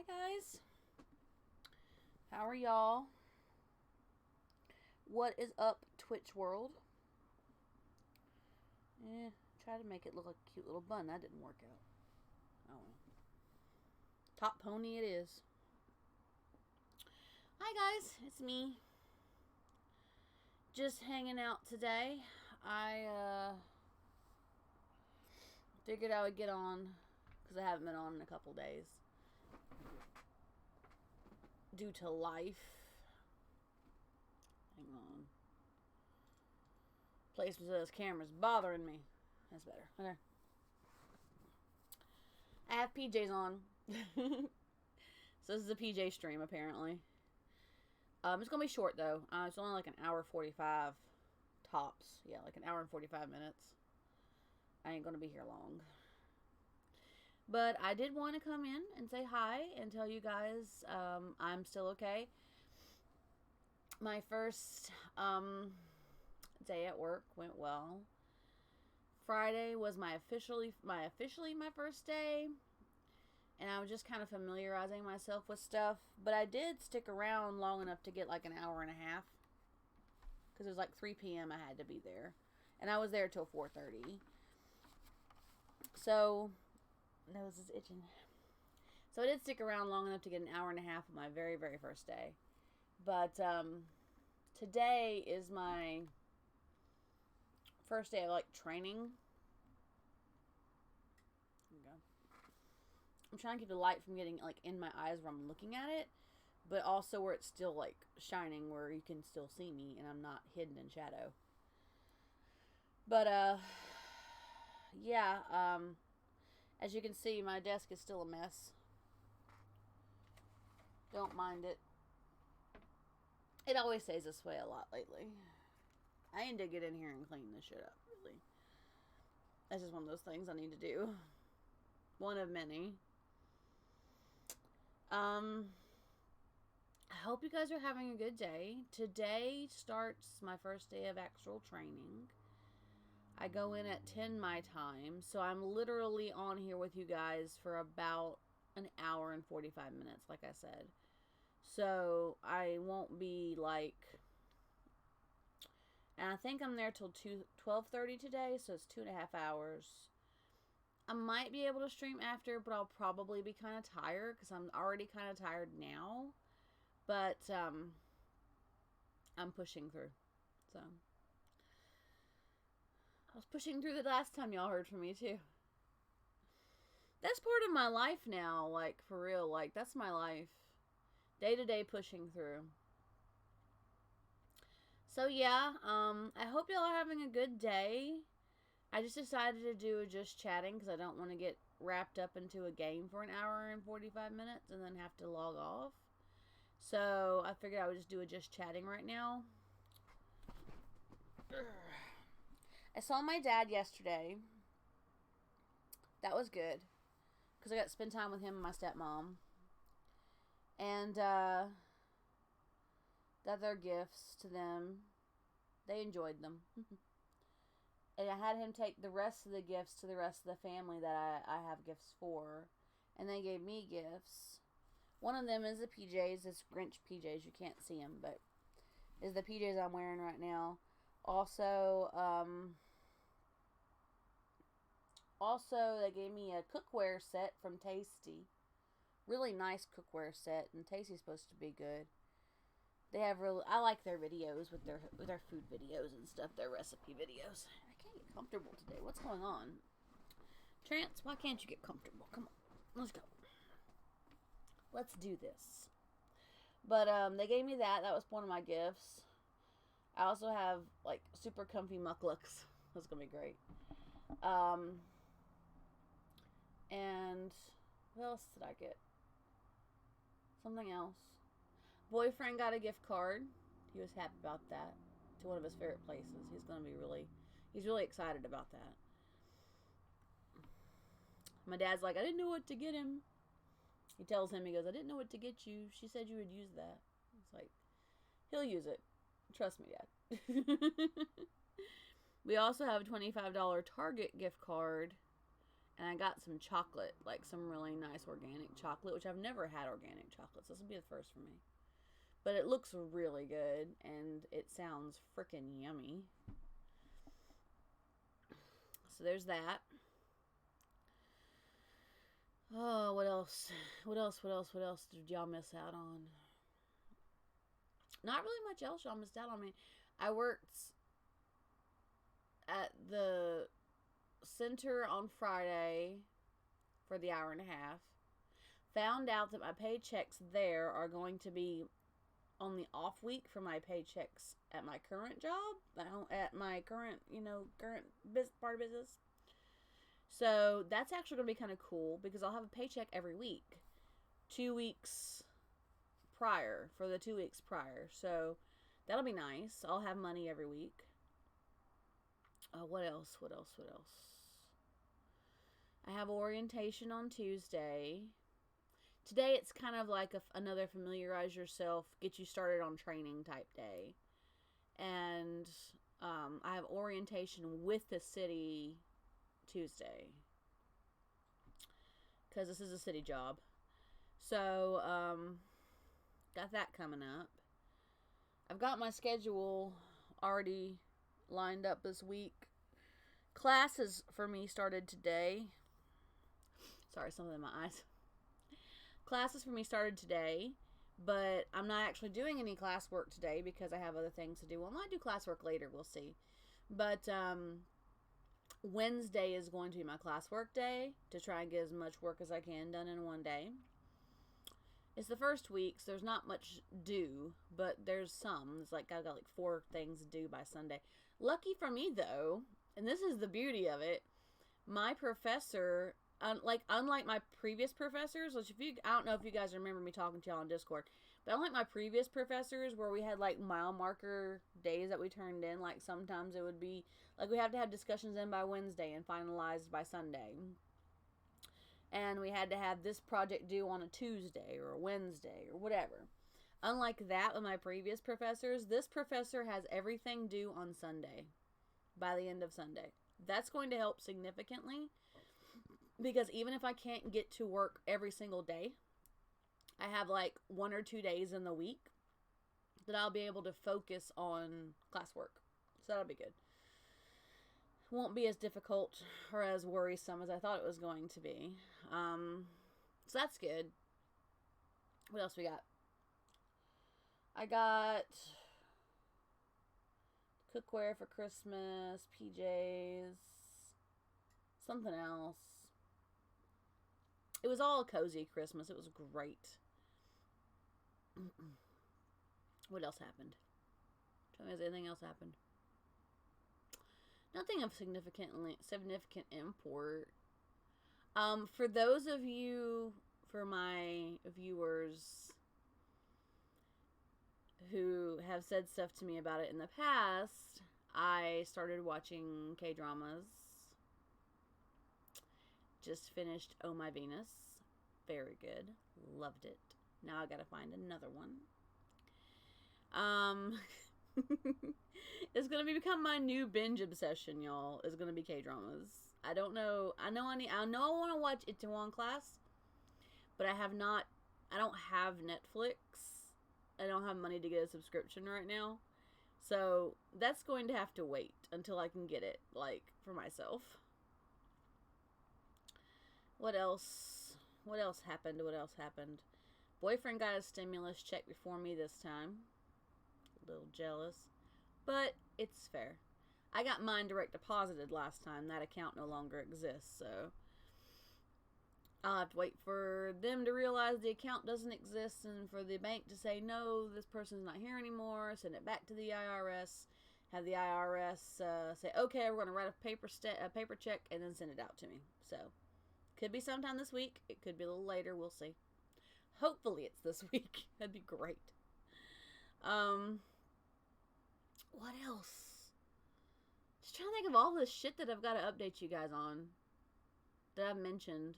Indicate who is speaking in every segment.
Speaker 1: Hi guys, how are y'all? What is up, Twitch world? Try to make it look like a cute little bun. That didn't work out. Oh well. Top pony it is. Hi guys, it's me. Just hanging out today. I figured I would get on because I haven't been on in a couple days due to life. Hang on. Placement of this camera's bothering me. That's better. Okay. I have PJs on. So this is a PJ stream, apparently. It's going to be short, though. It's only like an hour 45 tops. Yeah, like an hour and 45 minutes. I ain't going to be here long. But I did want to come in and say hi and tell you guys I'm still okay. My first day at work went well. Friday was my officially my first day, and I was just kind of familiarizing myself with stuff. But I did stick around long enough to get like an hour and a half because it was like 3 p.m. I had to be there, and I was there till 4:30. So nose is itching. So I did stick around long enough to get an hour and a half of my very, very first day. But today is my first day of like training. There we go. I'm trying to keep the light from getting like in my eyes where I'm looking at it, but also where it's still like shining where you can still see me and I'm not hidden in shadow. But yeah, as you can see, my desk is still a mess. Don't mind it. It always stays this way a lot lately. I need to get in here and clean this shit up, really. That's just one of those things I need to do. One of many. I hope you guys are having a good day. Today starts my first day of actual training. I go in at 10 my time, so I'm literally on here with you guys for about an hour and 45 minutes, like I said. So I won't be like... And I think I'm there till 12:30 today, so it's 2.5 hours. I might be able to stream after, but I'll probably be kind of tired because I'm already kind of tired now. But I'm pushing through. So I was pushing through the last time y'all heard from me too. That's part of my life now, like for real. Like that's my life. Day to day pushing through. So yeah, I hope y'all are having a good day. I just decided to do just chatting because I don't want to get wrapped up into a game for an hour and 45 minutes and then have to log off. So I figured I would just do a just chatting right now. I saw my dad yesterday. That was good because I got to spend time with him and my stepmom. And got their gifts to them. They enjoyed them. And I had him take the rest of the gifts to the rest of the family that I have gifts for. And they gave me gifts. One of them is the PJs. It's Grinch PJs. You can't see them, but is the PJs I'm wearing right now. Also, they gave me a cookware set from Tasty. Really nice cookware set, and Tasty's supposed to be good. They have I like their videos with their food videos and stuff, their recipe videos. I can't get comfortable today. What's going on? Trance, why can't you get comfortable? Come on, let's go. Let's do this. But they gave me that. That was one of my gifts. I also have like super comfy mucklucks. That's gonna be great. And what else did I get? Something else. Boyfriend got a gift card. He was happy about that. To one of his favorite places. He's really excited about that. My dad's like, I didn't know what to get him. He tells him, he goes, I didn't know what to get you. She said you would use that. It's like, he'll use it. Trust me, Dad. We also have a $25 Target gift card. And I got some chocolate, like some really nice organic chocolate, which I've never had organic chocolate, so this will be the first for me. But it looks really good, and it sounds freaking yummy. So there's that. Oh, what else? What else did y'all miss out on? Not really much else y'all missed out on. I mean, I worked at the center on Friday for the hour and a half. Found out that my paychecks there are going to be on the off week for my paychecks at my current job, at my current part of business. So that's actually going to be kind of cool because I'll have a paycheck every week. 2 weeks prior, for the 2 weeks prior. So that'll be nice. I'll have money every week. What else? I have orientation on Tuesday. Today it's kind of like another familiarize yourself, get you started on training type day. And I have orientation with the city Tuesday. Because this is a city job. So, got that coming up. I've got my schedule already lined up this week. Classes for me started today. Sorry, something in my eyes. Classes for me started today, but I'm not actually doing any classwork today because I have other things to do. Well, I might do classwork later, we'll see. But Wednesday is going to be my classwork day to try and get as much work as I can done in one day. It's the first week, so there's not much due, but there's some. It's like I've got like 4 things due by Sunday. Lucky for me, though, and this is the beauty of it, my professor, unlike my previous professors, which I don't know if you guys remember me talking to y'all on Discord, but unlike my previous professors where we had like mile marker days that we turned in, like sometimes it would be like we have to have discussions in by Wednesday and finalized by Sunday. And we had to have this project due on a Tuesday or a Wednesday or whatever. Unlike that with my previous professors, this professor has everything due on Sunday, by the end of Sunday. That's going to help significantly because even if I can't get to work every single day, I have like 1 or 2 days in the week that I'll be able to focus on classwork. So that'll be good. Won't be as difficult or as worrisome as I thought it was going to be. So that's good. What else we got? I got cookware for Christmas, PJs, something else. It was all a cozy Christmas. It was great. What else happened? Tell me, has anything else happened? Nothing of significant import. For those of you, for my viewers who have said stuff to me about it in the past, I started watching K-dramas. Just finished Oh My Venus. Very good. Loved it. Now I gotta find another one. It's gonna become my new binge obsession, y'all. Is gonna be K-dramas. I don't know. I know I want to watch Itaewon Class, but I don't have Netflix. I don't have money to get a subscription right now, so that's going to have to wait until I can get it, like, for myself. What else? What else happened? Boyfriend got a stimulus check before me this time. A little jealous. But it's fair. I got mine direct deposited last time. That account no longer exists, so I'll have to wait for them to realize the account doesn't exist and for the bank to say, no, this person's not here anymore, send it back to the IRS, have the IRS say, okay, we're going to write a paper check, and then send it out to me. So, could be sometime this week. It could be a little later. We'll see. Hopefully it's this week. That'd be great. What else? Just trying to think of all this shit that I've got to update you guys on. That I've mentioned.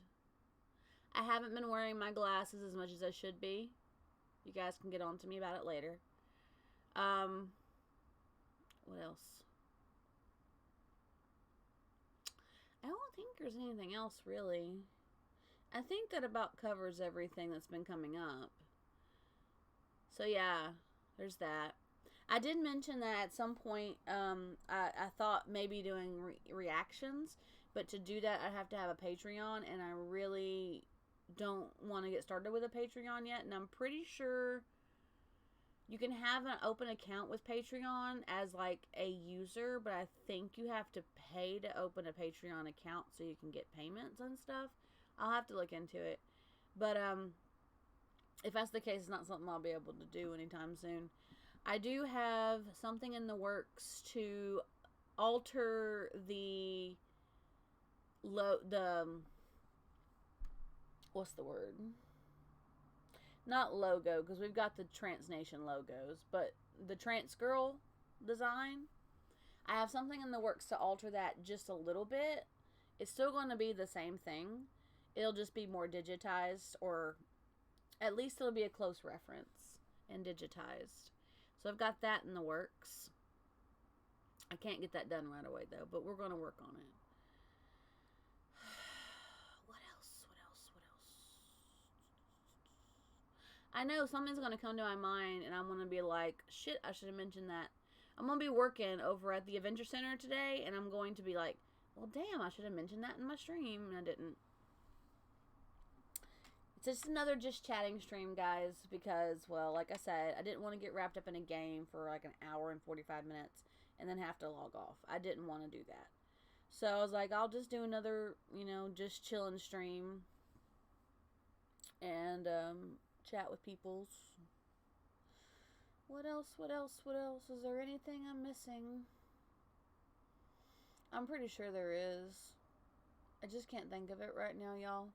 Speaker 1: I haven't been wearing my glasses as much as I should be. You guys can get on to me about it later. What else? I don't think there's anything else, really. I think that about covers everything that's been coming up. So, yeah, there's that. I did mention that at some point, I thought maybe doing reactions, but to do that, I'd have to have a Patreon, and I really don't want to get started with a Patreon yet, and I'm pretty sure you can have an open account with Patreon as, like, a user, but I think you have to pay to open a Patreon account so you can get payments and stuff. I'll have to look into it. But, if that's the case, it's not something I'll be able to do anytime soon. I do have something in the works to alter the what's the word? Not logo, because we've got the Trans Nation logos, but the Trans Girl design. I have something in the works to alter that just a little bit. It's still going to be the same thing. It'll just be more digitized, or at least it'll be a close reference and digitized. So I've got that in the works. I can't get that done right away, though, but we're going to work on it. What else? I know something's going to come to my mind, and I'm going to be like, shit, I should have mentioned that. I'm going to be working over at the Adventure Center today, and I'm going to be like, well, damn, I should have mentioned that in my stream, and I didn't. It's just another just chatting stream, guys, because, well, like I said, I didn't want to get wrapped up in a game for like an hour and 45 minutes and then have to log off. I didn't want to do that. So I was like, I'll just do another, just chilling stream and chat with peoples. What else? Is there anything I'm missing? I'm pretty sure there is. I just can't think of it right now, y'all.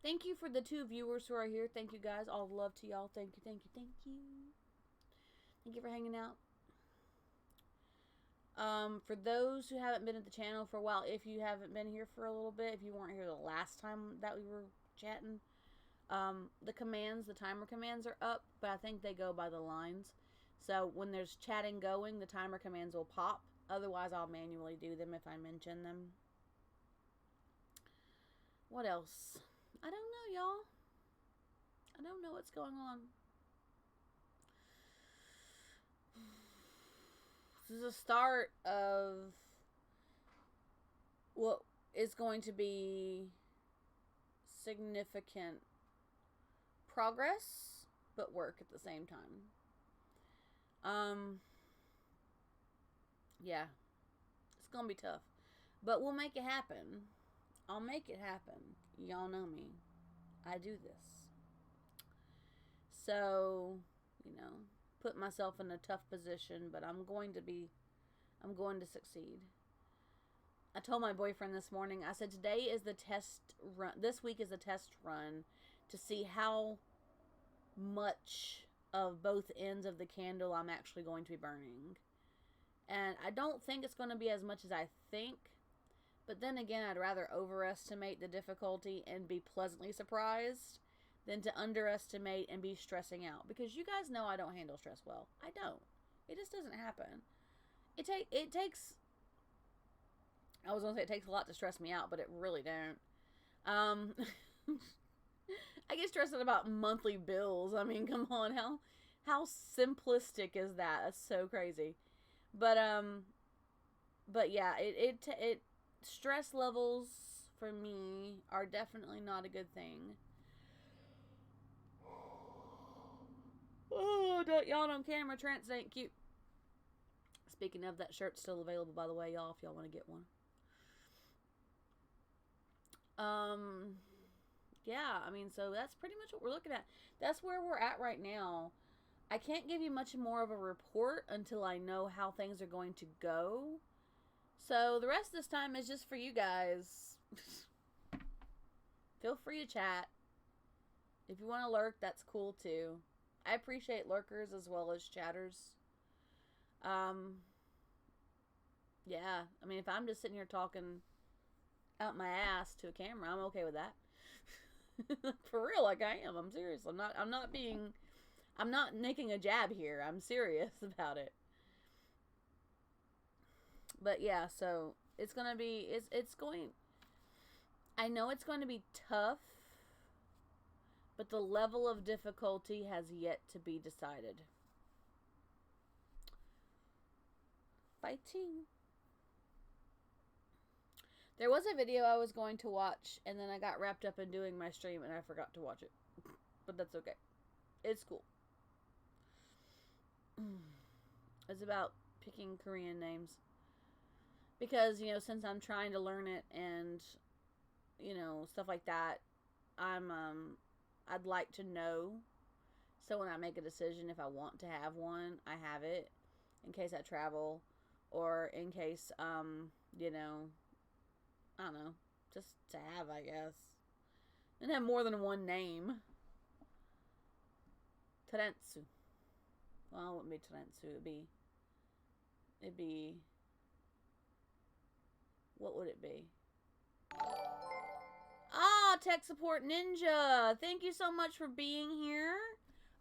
Speaker 1: Thank you for the 2 viewers who are here. Thank you, guys. All love to y'all. Thank you. Thank you for hanging out. For those who haven't been at the channel for a while, if you haven't been here for a little bit, if you weren't here the last time that we were chatting, the timer commands are up, but I think they go by the lines. So when there's chatting going, the timer commands will pop. Otherwise, I'll manually do them if I mention them. What else? I don't know, y'all. I don't know what's going on. This is the start of what is going to be significant progress, but work at the same time. Yeah. It's gonna be tough. But we'll make it happen. I'll make it happen. Y'all know me. I do this. So, put myself in a tough position, but I'm going to succeed. I told my boyfriend this morning, I said, today is the test run. This week is a test run to see how much of both ends of the candle I'm actually going to be burning. And I don't think it's going to be as much as I think. But then again, I'd rather overestimate the difficulty and be pleasantly surprised than to underestimate and be stressing out. Because you guys know I don't handle stress well. I don't. It just doesn't happen. It takes... I was going to say it takes a lot to stress me out, but it really don't. I get stressed out about monthly bills. I mean, come on. How simplistic is that? That's so crazy. But yeah, it stress levels for me are definitely not a good thing. Oh, y'all on camera, Trent ain't cute. Speaking of, that shirt's still available, by the way, y'all, if y'all want to get one. Yeah, I mean, so that's pretty much what we're looking at. That's where we're at right now. I can't give you much more of a report until I know how things are going to go. So the rest of this time is just for you guys. Feel free to chat. If you want to lurk, that's cool too. I appreciate lurkers as well as chatters. Yeah, I mean, if I'm just sitting here talking out my ass to a camera, I'm okay with that. For real, like I am. I'm serious. I'm not making a jab here. I'm serious about it. But yeah, so It's gonna be, it's going, I know it's going to be tough, but the level of difficulty has yet to be decided. Fighting. There was a video I was going to watch, and then I got wrapped up in doing my stream, and I forgot to watch it. But that's okay. It's cool. It's about picking Korean names. Because, you know, since I'm trying to learn it and, you know, stuff like that, I'd like to know. So when I make a decision, if I want to have one, I have it. In case I travel. Or in case, you know, I don't know. Just to have, I guess. And have more than one name. Terentsu. Well, it wouldn't be Terentsu. It'd be... What would it be? Ah, Tech Support Ninja. Thank you so much for being here.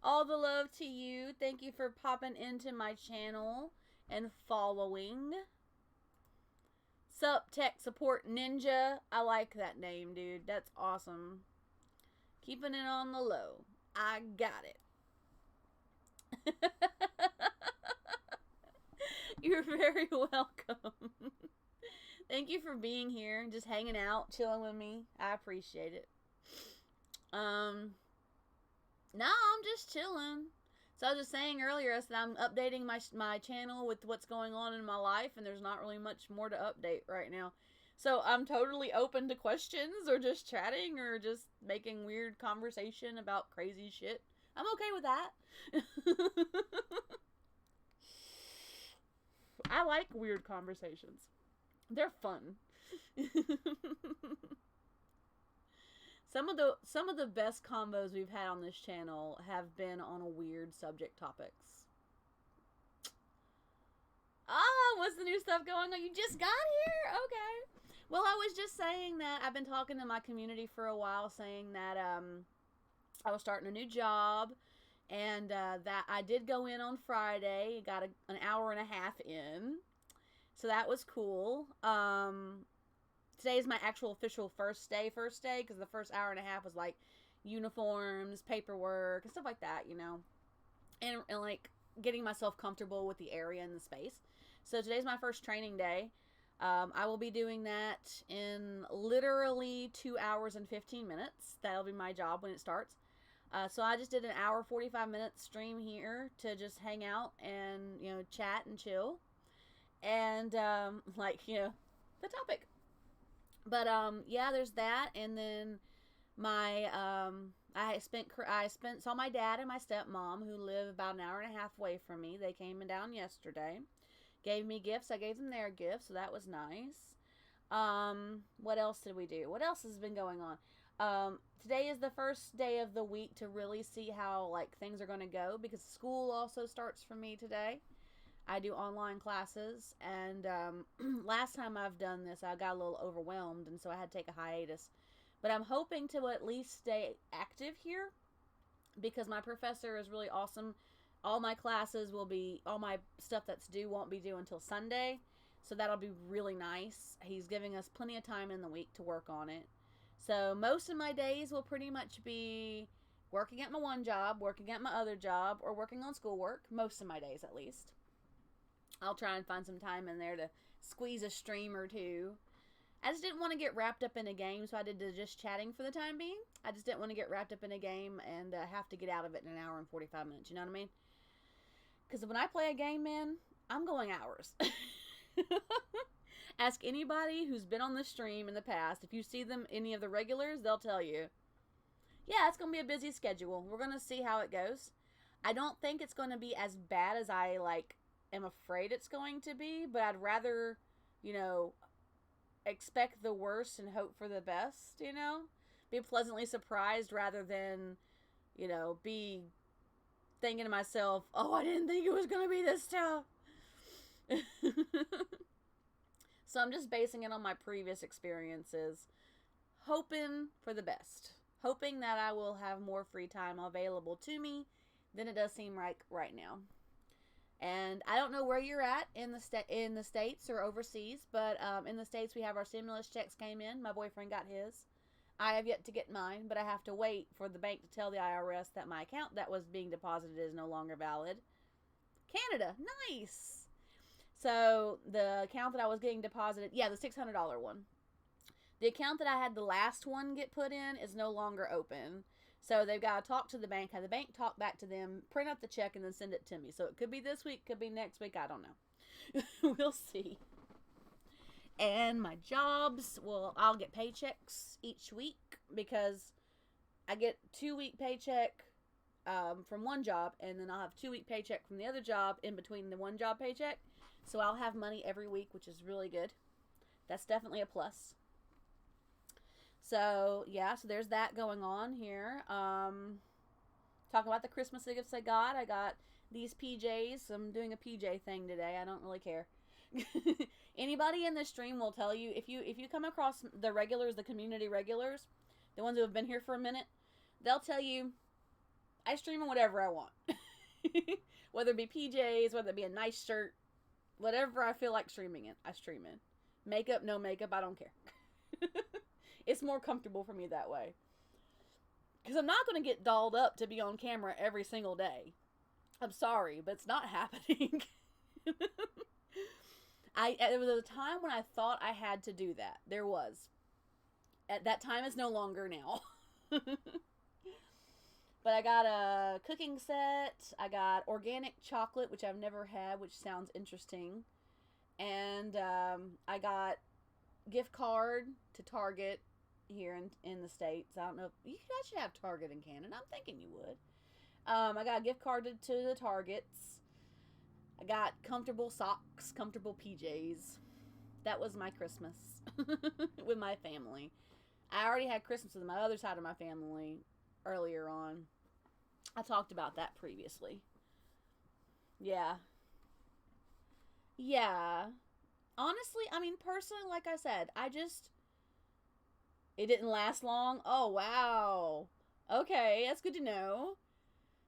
Speaker 1: All the love to you. Thank you for popping into my channel and following. Sup, Tech Support Ninja. I like that name, dude. That's awesome. Keeping it on the low. I got it. You're very welcome. Thank you for being here, just hanging out, chilling with me. I appreciate it. No, I'm just chilling. So I was just saying earlier that I'm updating my channel with what's going on in my life, and there's not really much more to update right now. So I'm totally open to questions, or just chatting, or just making weird conversation about crazy shit. I'm okay with that. I like weird conversations. They're fun. Some of the best combos we've had on this channel have been on a weird subject topics. Oh, what's the new stuff going on? You just got here? Okay. Well, I was just saying that I've been talking to my community for a while, saying that I was starting a new job, and that I did go in on Friday, got an hour and a half in. So that was cool. Today is my actual official first day, because the first hour and a half was like uniforms, paperwork, and stuff like that, you know, and like getting myself comfortable with the area and the space. So today's my first training day. I will be doing that in literally 2 hours and 15 minutes. That'll be my job when it starts. So I just did an hour, 45 minute stream here to just hang out and, you know, chat and chill. And, like, you know, the topic. But, yeah, there's that. And then my, I saw my dad and my stepmom, who live about an hour and a half away from me. They came down yesterday. Gave me gifts. I gave them their gifts, so that was nice. What else did we do? What else has been going on? Today is the first day of the week to really see how, like, things are going to go, because school also starts for me today. I do online classes, and last time I've done this, I got a little overwhelmed, and so I had to take a hiatus. But I'm hoping to at least stay active here, because my professor is really awesome. All my classes will be, all my stuff that's due won't be due until Sunday, so that'll be really nice. He's giving us plenty of time in the week to work on it. So most of my days will pretty much be working at my one job, working at my other job, or working on schoolwork. Most of my days, at least. I'll try and find some time in there to squeeze a stream or two. I just didn't want to get wrapped up in a game, so I did just chatting for the time being. I just didn't want to get wrapped up in a game and have to get out of it in an hour and 45 minutes. You know what I mean? Because when I play a game, man, I'm going hours. Ask anybody who's been on the stream in the past. If you see them, any of the regulars, they'll tell you. Yeah, it's going to be a busy schedule. We're going to see how it goes. I don't think it's going to be as bad as I, like, am afraid it's going to be, but I'd rather, you know, expect the worst and hope for the best, you know? Be pleasantly surprised rather than, you know, be thinking to myself, oh, I didn't think it was going to be this tough. So I'm just basing it on my previous experiences, hoping for the best. Hoping that I will have more free time available to me than it does seem like right now. And I don't know where you're at in the States or overseas, but in the States we have our stimulus checks came in. My boyfriend got his. I have yet to get mine, but I have to wait for the bank to tell the IRS that my account that was being deposited is no longer valid. Canada, nice. So the account that I was getting deposited, yeah, the $600 one. The account that I had the last one get put in is no longer open. So they've got to talk to the bank, have the bank talk back to them, print up the check, and then send it to me. So it could be this week, could be next week, I don't know. We'll see. And my jobs, well, I'll get paychecks each week because I get 2-week paycheck from one job, and then I'll have 2-week paycheck from the other job in between the one job paycheck. So I'll have money every week, which is really good. That's definitely a plus. So, yeah, so there's that going on here. Talking about the Christmas gifts I got. I got these PJs. I'm doing a PJ thing today. I don't really care. Anybody in this stream will tell you, if you come across the regulars, the community regulars, the ones who have been here for a minute, they'll tell you, I stream in whatever I want. Whether it be PJs, whether it be a nice shirt, whatever I feel like streaming in, I stream in. Makeup, no makeup, I don't care. It's more comfortable for me that way. Because I'm not going to get dolled up to be on camera every single day. I'm sorry, but it's not happening. There was a time when I thought I had to do that. There was. That time is no longer now. But I got a cooking set. I got organic chocolate, which I've never had, which sounds interesting. And I got gift card to Target here in the States. I don't know. You guys should have Target in Canada. I'm thinking you would. I got a gift card to the Targets. I got comfortable socks, comfortable PJs. That was my Christmas with my family. I already had Christmas with my other side of my family earlier on. I talked about that previously. Yeah. Yeah. Honestly, I mean, personally, like I said, it didn't last long. Oh, wow. Okay, that's good to know.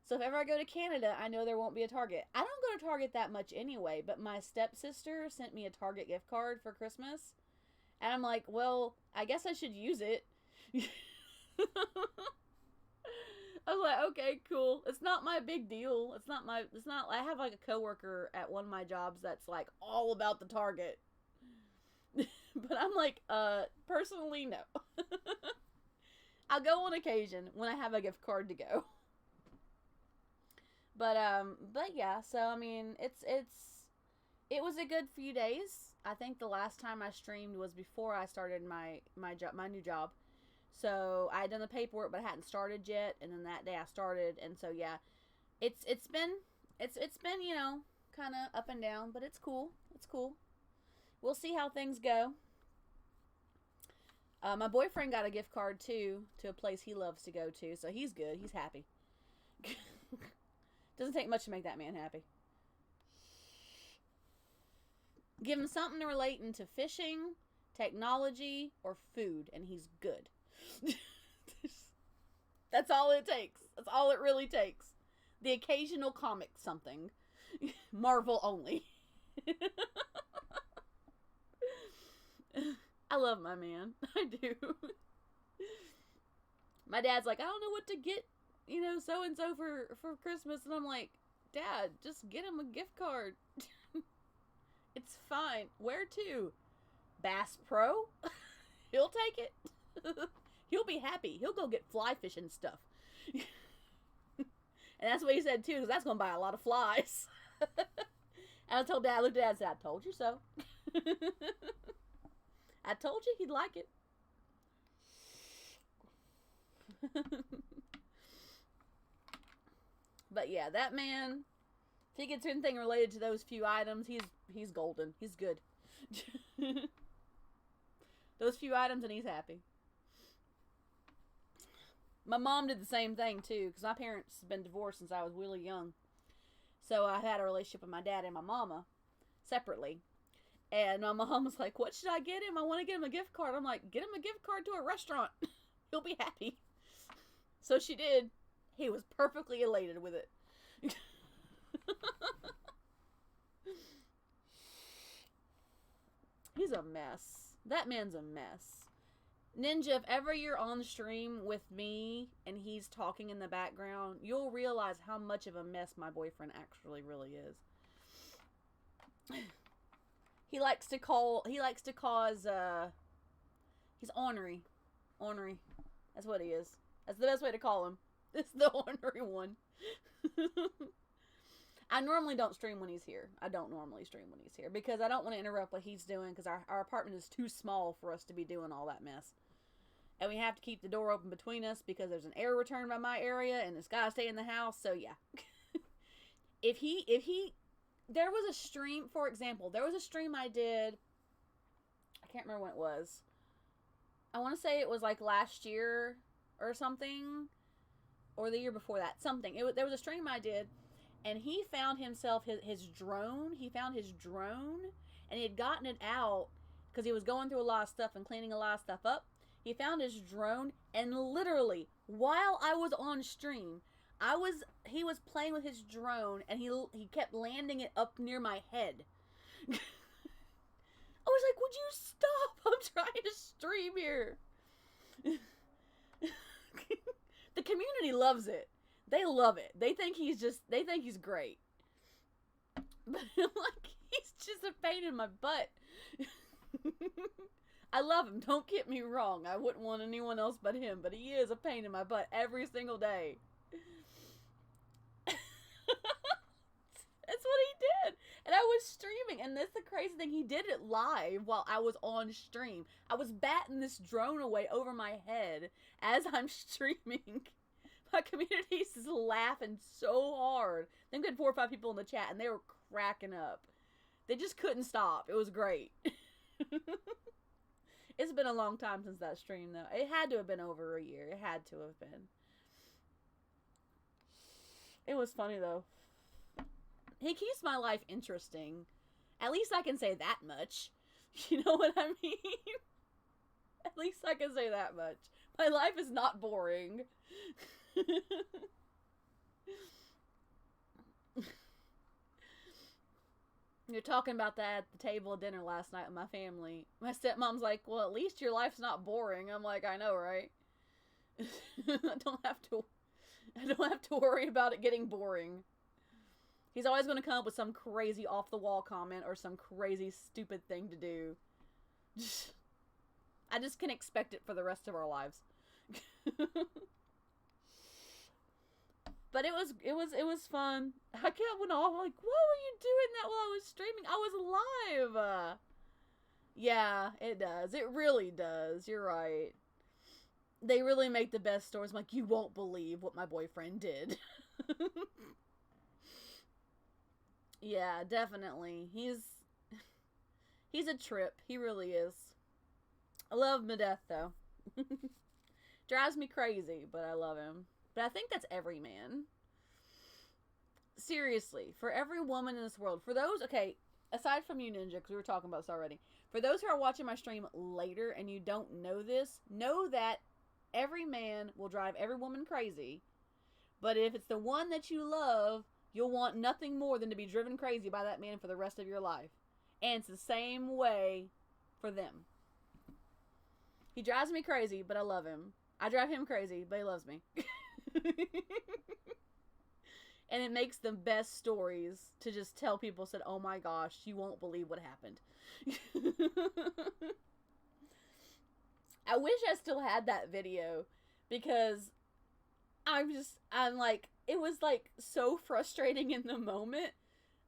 Speaker 1: So if ever I go to Canada, I know there won't be a Target. I don't go to Target that much anyway, but my stepsister sent me a Target gift card for Christmas. And I'm like, well, I guess I should use it. I was like, okay, cool. It's not my big deal. I have like a coworker at one of my jobs that's like all about the Target. But I'm like, personally, no. I'll go on occasion when I have a gift card to go. But yeah, so I mean, it was a good few days. I think the last time I streamed was before I started my new job. So I had done the paperwork, but I hadn't started yet. And then that day I started, and so yeah, it's been kind of up and down, but it's cool. It's cool. We'll see how things go. My boyfriend got a gift card too to a place he loves to go to, so he's good. He's happy. Doesn't take much to make that man happy. Give him something relating to fishing, technology, or food, and he's good. That's all it takes. That's all it really takes. The occasional comic something. Marvel only. I love my man. I do. My dad's like, I don't know what to get, so-and-so for Christmas. And I'm like, Dad, just get him a gift card. It's fine. Where to? Bass Pro? He'll take it. He'll be happy. He'll go get fly fishing stuff. And that's what he said too, because that's going to buy a lot of flies. And I told Dad, I looked at Dad and said, I told you so. I told you he'd like it. But yeah, that man, if he gets anything related to those few items, he's golden. He's good. Those few items and he's happy. My mom did the same thing too, because my parents have been divorced since I was really young. So I had a relationship with my dad and my mama separately. And my mom was like, what should I get him? I want to get him a gift card. I'm like, get him a gift card to a restaurant. He'll be happy. So she did. He was perfectly elated with it. He's a mess. That man's a mess. Ninja, if ever you're on the stream with me and he's talking in the background, you'll realize how much of a mess my boyfriend actually really is. He likes to cause, he's ornery. Ornery. That's what he is. That's the best way to call him. It's the ornery one. I normally don't stream when he's here. I don't normally stream when he's here because I don't want to interrupt what he's doing because our apartment is too small for us to be doing all that mess. And we have to keep the door open between us because there's an error return by my area and this guy stay in the house. So yeah. There was a stream, for example, there was a stream I did. I can't remember when it was. I want to say it was like last year or something. Or the year before that. Something. There was a stream I did. And he found himself his drone. He found his drone. And he had gotten it out because he was going through a lot of stuff and cleaning a lot of stuff up. He found his drone. And literally, while I was on stream, he was playing with his drone. And he kept landing it up near my head. I was like, would you stop? I'm trying to stream here. The community loves it. They love it. They think he's great. But I'm like, he's just a pain in my butt. I love him. Don't get me wrong. I wouldn't want anyone else but him. But he is a pain in my butt every single day. That's what he did. And I was streaming. And that's the crazy thing. He did it live while I was on stream. I was batting this drone away over my head as I'm streaming. My community is laughing so hard. Then we had 4 or 5 people in the chat, and they were cracking up. They just couldn't stop. It was great. It's been a long time since that stream, though. It had to have been over a year. It had to have been. It was funny, though. He keeps my life interesting. At least I can say that much. You know what I mean? At least I can say that much. My life is not boring. You're talking about that at the table at dinner last night with my family. My stepmom's like, well, at least your life's not boring. I'm like, I know, right? I don't have to worry about it getting boring. He's always going to come up with some crazy off-the-wall comment or some crazy stupid thing to do. I just can expect it for the rest of our lives. But it was fun. I kept went off like, what were you doing that while I was streaming? I was live. Yeah, it does. It really does. You're right. They really make the best stories. I'm like, you won't believe what my boyfriend did. Yeah, definitely. He's a trip. He really is. I love him to death, though. Drives me crazy, but I love him. But I think that's every man. Seriously, for every woman in this world. For those, okay, aside from you, Ninja, because we were talking about this already. For those who are watching my stream later and you don't know this, know that every man will drive every woman crazy. But if it's the one that you love, you'll want nothing more than to be driven crazy by that man for the rest of your life. And it's the same way for them. He drives me crazy, but I love him. I drive him crazy, but he loves me. And it makes the best stories to just tell people, said, oh my gosh, you won't believe what happened. I wish I still had that video because I'm like, it was like so frustrating in the moment.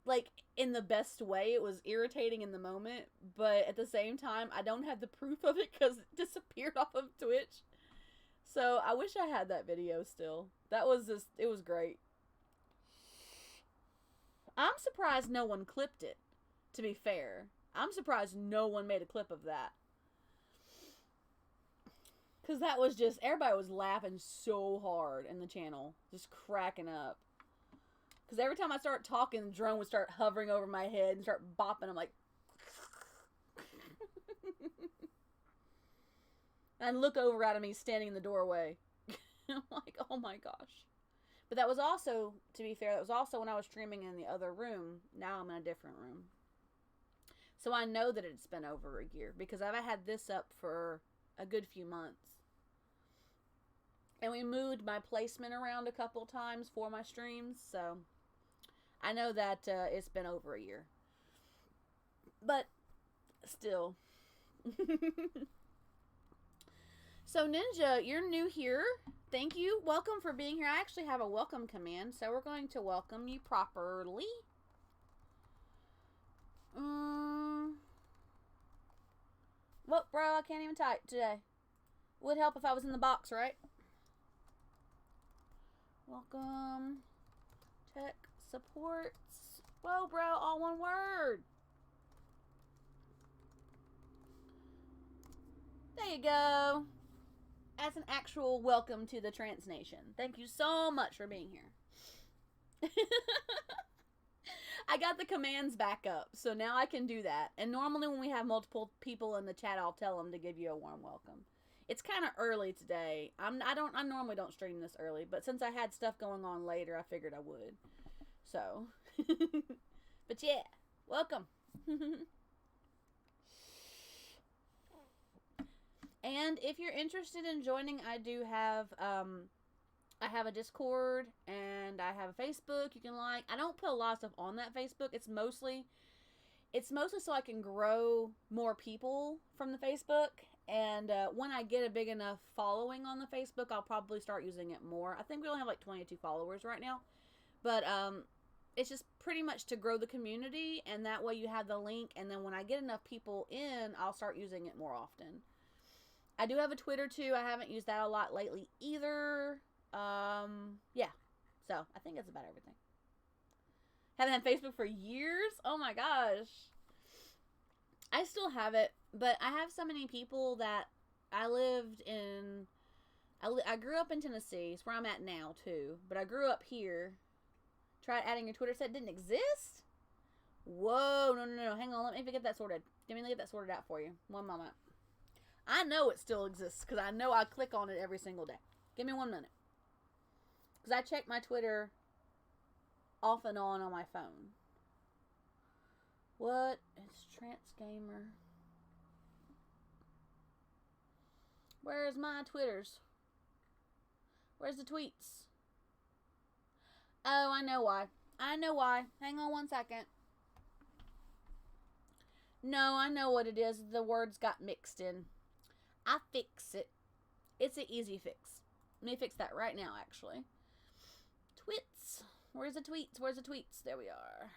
Speaker 1: Like, in the best way. It was irritating in the moment, but at the same time, I don't have the proof of it because it disappeared off of Twitch. So, I wish I had that video still. It was great. I'm surprised no one clipped it, to be fair. I'm surprised no one made a clip of that. Because that was just, everybody was laughing so hard in the channel. Just cracking up. Because every time I start talking, the drone would start hovering over my head and start bopping. I'm like... and look over at him, he's standing in the doorway. I'm like, oh my gosh. But that was also, to be fair, that was also when I was streaming in the other room. Now I'm in a different room. So I know that it's been over a year because I've had this up for a good few months. And we moved my placement around a couple times for my streams, so I know that it's been over a year. But still. So Ninja, you're new here. Thank you. Welcome for being here. I actually have a welcome command, so we're going to welcome you properly. What, bro? I can't even type today. Would help if I was in the box, right? Welcome. Tech supports. Whoa, bro, all one word. There you go. As an actual welcome to the Trans Nation. Thank you so much for being here. I got the commands back up, so now I can do that. And normally when we have multiple people in the chat, I'll tell them to give you a warm welcome. It's kind of early today. I normally don't stream this early, but since I had stuff going on later, I figured I would. So, but yeah, welcome. And if you're interested in joining, I do have, I have a Discord and I have a Facebook you can like. I don't put a lot of stuff on that Facebook. It's mostly so I can grow more people from the Facebook. And when I get a big enough following on the Facebook, I'll probably start using it more. I think we only have like 22 followers right now. But it's just pretty much to grow the community. And that way you have the link. And then when I get enough people in, I'll start using it more often. I do have a Twitter too. I haven't used that a lot lately either. Yeah. So I think that's about everything. Haven't had Facebook for years. Oh my gosh. I still have it, but I have so many people that I grew up in Tennessee. It's where I'm at now too. But I grew up here. Tried adding your Twitter, said it didn't exist. Whoa, no. Hang on, let me get that sorted. Let me get that sorted out for you. One moment. I know it still exists because I know I click on it every single day. Give me 1 minute. Because I check my Twitter off and on my phone. What? It's Trans Gamer. Where's my Twitters? Where's the tweets? Oh, I know why. Hang on 1 second. No, I know what it is. The words got mixed in. I fix it. It's an easy fix. Let me fix that right now, actually. Twits. Where's the tweets? Where's the tweets? There we are.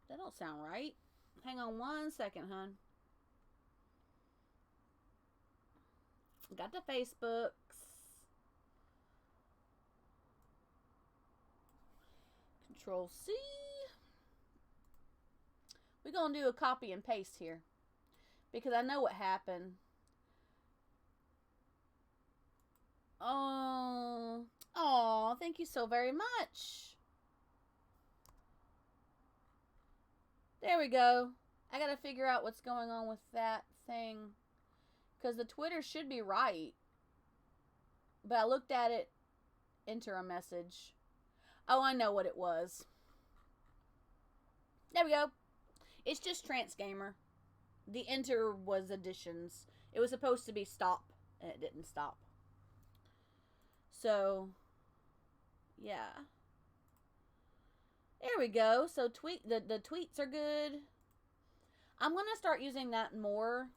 Speaker 1: That don't sound right. Hang on 1 second, hon. Got the Facebooks. Control C. We're going to do a copy and paste here. Because I know what happened. Oh, thank you so very much. There we go. I got to figure out what's going on with that thing. Because the Twitter should be right. But I looked at it. Enter a message. Oh, I know what it was. There we go. It's just Trans Gamer. The enter was additions. It was supposed to be stop. And it didn't stop. So, yeah. There we go. So the tweets are good. I'm going to start using that more.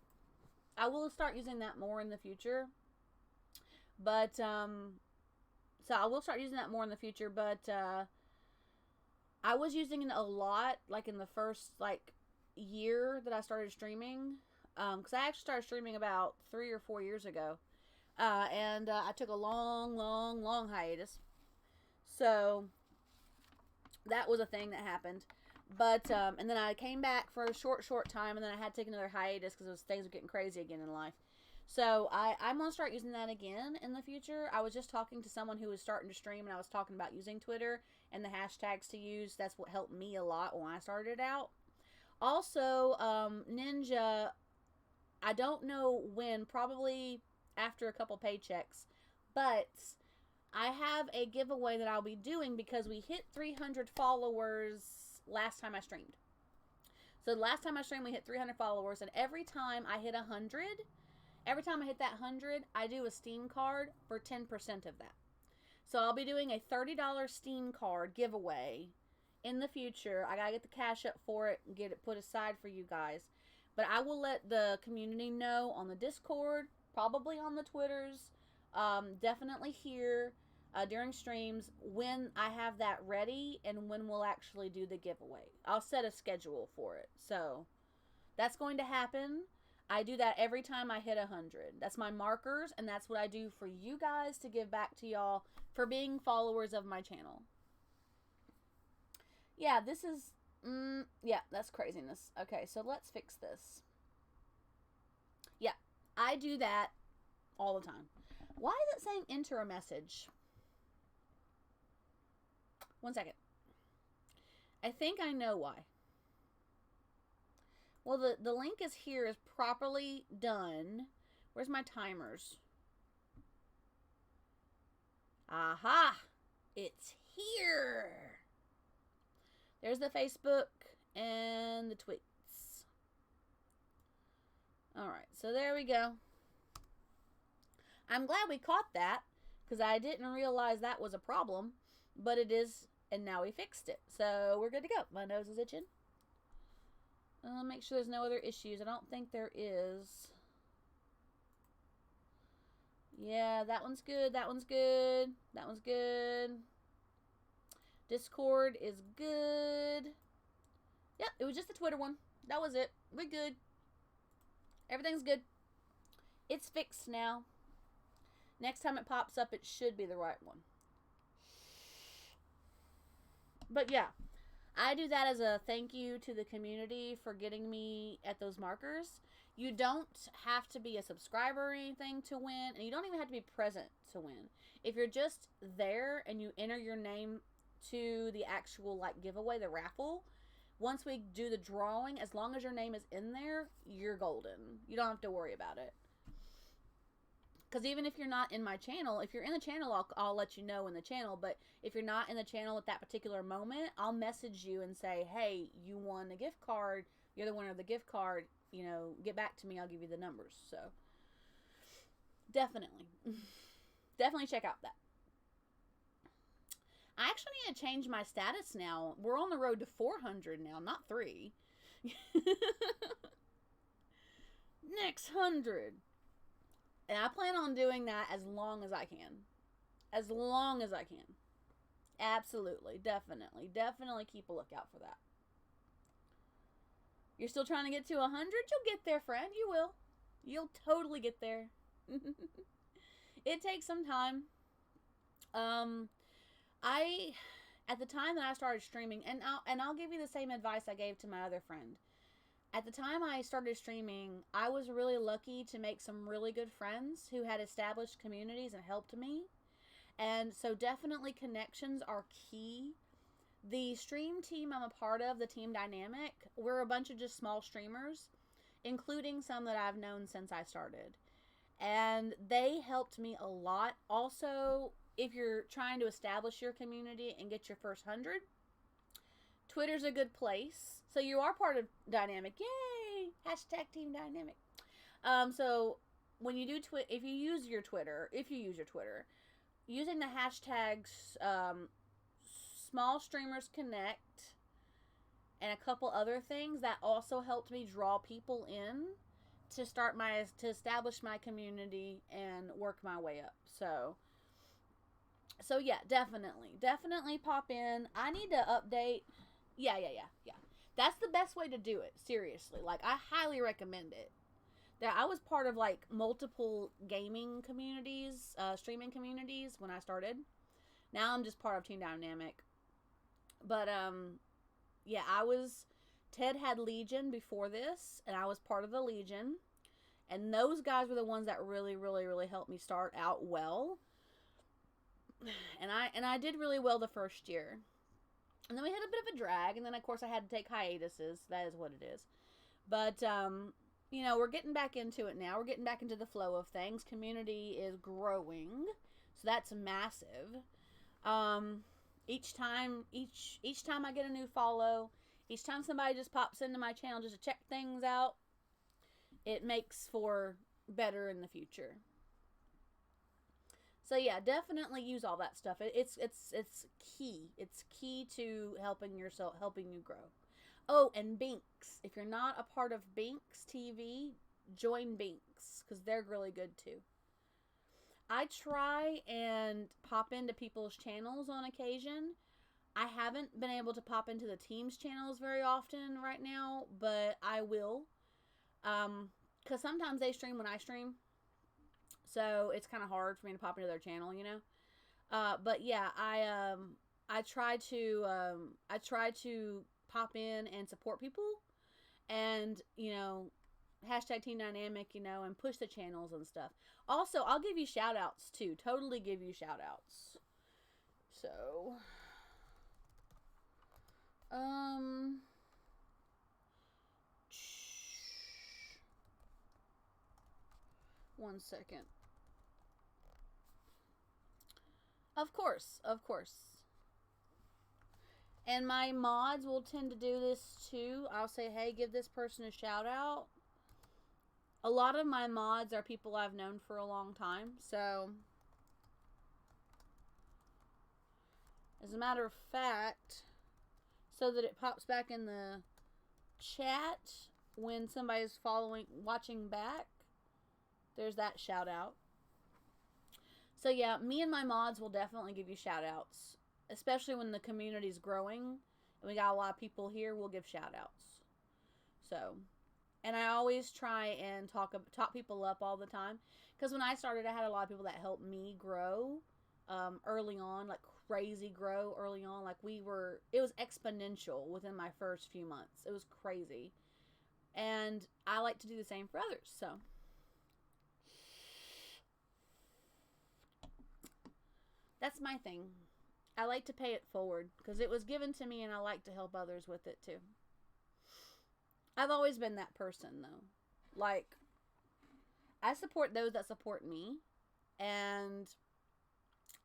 Speaker 1: I will start using that more in the future. But, so I will start using that more in the future. But, I was using it a lot, like in the first, like, year that I started streaming. Because I actually started streaming about 3 or 4 years ago. And I took a long hiatus. So, that was a thing that happened. But, and then I came back for a short time, and then I had to take another hiatus because things were getting crazy again in life. So, I'm going to start using that again in the future. I was just talking to someone who was starting to stream, and I was talking about using Twitter and the hashtags to use. That's what helped me a lot when I started out. Also, Ninja, I don't know when, probably after a couple paychecks. But I have a giveaway that I'll be doing because we hit 300 followers last time I streamed. So the last time I streamed, we hit 300 followers, and every time I hit 100, every time I hit that 100, I do a Steam card for 10% of that. So I'll be doing a $30 Steam card giveaway in the future. I gotta get the cash up for it and get it put aside for you guys. But I will let the community know on the Discord, probably on the Twitters, definitely here during streams when I have that ready and when we'll actually do the giveaway. I'll set a schedule for it. So that's going to happen. I do that every time I hit 100. That's my markers, and that's what I do for you guys to give back to y'all for being followers of my channel. Yeah, this is, yeah, that's craziness. Okay, so let's fix this. Yeah, I do that all the time. Why is it saying enter a message? One second. I think I know why. Well, the link is here, is properly done. Where's my timers? Aha! It's here! There's the Facebook and the tweets. Alright, so there we go. I'm glad we caught that, because I didn't realize that was a problem, but it is, and now we fixed it. So we're good to go. My nose is itching. Make sure there's no other issues. I don't think there is. Yeah, that one's good. That one's good. That one's good. Discord is good. Yep, it was just the Twitter one. That was it. We're good. Everything's good. It's fixed now. Next time it pops up, it should be the right one. But yeah, I do that as a thank you to the community for getting me at those markers. You don't have to be a subscriber or anything to win, and you don't even have to be present to win. If you're just there and you enter your name to the actual like giveaway, the raffle, once we do the drawing, as long as your name is in there, you're golden. You don't have to worry about it. Because even if you're not in my channel, if you're in the channel, I'll let you know in the channel. But if you're not in the channel at that particular moment, I'll message you and say, hey, you won a gift card. You're the winner of the gift card. You know, get back to me. I'll give you the numbers. So, definitely. Definitely check out that. I actually need to change my status now. We're on the road to 400 now, not 3. Next 100. And I plan on doing that as long as I can. As long as I can. Absolutely. Definitely. Definitely keep a lookout for that. You're still trying to get to 100? You'll get there, friend. You will. You'll totally get there. It takes some time. At the time that I started streaming, and I'll give you the same advice I gave to my other friend. At the time I started streaming, I was really lucky to make some really good friends who had established communities and helped me. And so definitely connections are key. The stream team I'm a part of, the Team Dynamic, we're a bunch of just small streamers, including some that I've known since I started. And they helped me a lot. Also, if you're trying to establish your community and get your first 100, Twitter's a good place. So you are part of Dynamic. Yay! Hashtag Team Dynamic. So when you do if you use your Twitter, using the hashtags Small Streamers Connect and a couple other things, that also helped me draw people in to establish my community and work my way up. So yeah, definitely pop in. I need to update. Yeah. That's the best way to do it. Seriously, like I highly recommend it. That I was part of like multiple gaming communities, streaming communities when I started. Now I'm just part of Team Dynamic. But yeah, Ted had Legion before this, and I was part of the Legion. And those guys were the ones that really helped me start out well. And I did really well the first year. And then we had a bit of a drag, and then of course I had to take hiatuses. That is what it is. But we're getting back into it now. We're getting back into the flow of things. Community is growing, so that's massive. Um, each time I get a new follow, each time somebody just pops into my channel just to check things out, it makes for better in the future. So yeah, definitely use all that stuff. It's key. It's key to helping you grow. Oh, and Binks. If you're not a part of Binks TV, join Binks because they're really good too. I try and pop into people's channels on occasion. I haven't been able to pop into the team's channels very often right now, but I will. Because sometimes they stream when I stream. So it's kind of hard for me to pop into their channel, But yeah, I try to pop in and support people, and hashtag Team Dynamic, and push the channels and stuff. Also, I'll give you shout outs too. Totally give you shout outs. So, one second. Of course, of course. And my mods will tend to do this too. I'll say, hey, give this person a shout out. A lot of my mods are people I've known for a long time. So, as a matter of fact, so that it pops back in the chat when somebody's watching back, there's that shout out. So yeah, me and my mods will definitely give you shout outs. Especially when the community's growing and we got a lot of people here, we'll give shout outs. So, and I always try and talk people up all the time. Because when I started, I had a lot of people that helped me grow early on, like crazy grow early on. Like it was exponential within my first few months. It was crazy. And I like to do the same for others, so. That's my thing. I like to pay it forward because it was given to me and I like to help others with it too. I've always been that person though. Like, I support those that support me, and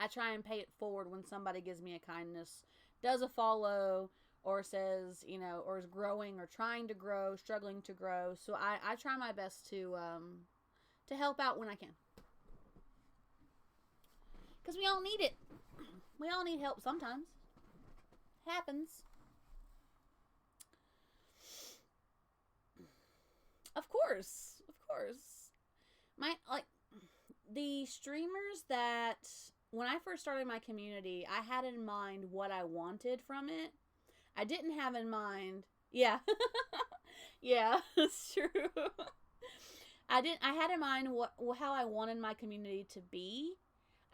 Speaker 1: I try and pay it forward when somebody gives me a kindness, does a follow, or says, or is growing or trying to grow, struggling to grow. So I try my best to help out when I can. Because we all need it. We all need help sometimes. Happens. Of course. Of course. The streamers that, when I first started my community, I had in mind what I wanted from it. I didn't have in mind, yeah. Yeah, that's true. I had in mind how I wanted my community to be.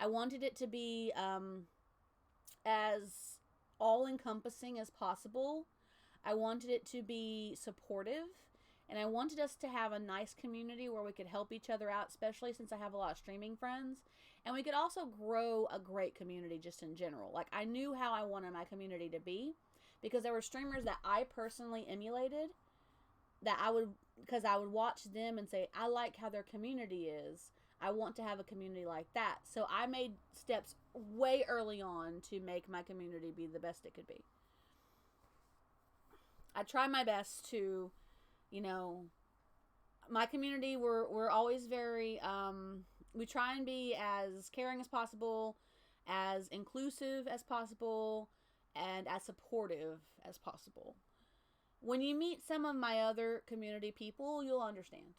Speaker 1: I wanted it to be as all-encompassing as possible. I wanted it to be supportive, and I wanted us to have a nice community where we could help each other out, especially since I have a lot of streaming friends, and we could also grow a great community just in general. Like, I knew how I wanted my community to be, because there were streamers that I personally emulated, because I would watch them and say, I like how their community is. I want to have a community like that. So I made steps way early on to make my community be the best it could be. I try my best to, my community, we're always very, we try and be as caring as possible, as inclusive as possible, and as supportive as possible. When you meet some of my other community people, you'll understand.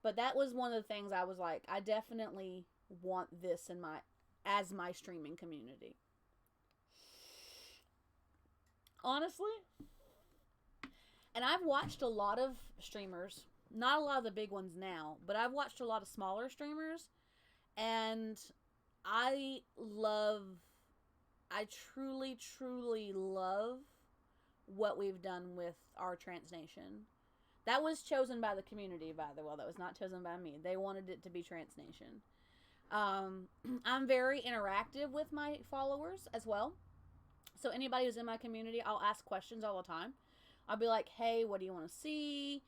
Speaker 1: But that was one of the things I was like, I definitely want this as my streaming community. Honestly. And I've watched a lot of streamers, not a lot of the big ones now, but I've watched a lot of smaller streamers, and I truly, truly love what we've done with our Trans Nation. That was chosen by the community, by the way. That was not chosen by me. They wanted it to be Trans Nation. I'm very interactive with my followers as well. So anybody who's in my community, I'll ask questions all the time. I'll be like, hey, what do you want to see?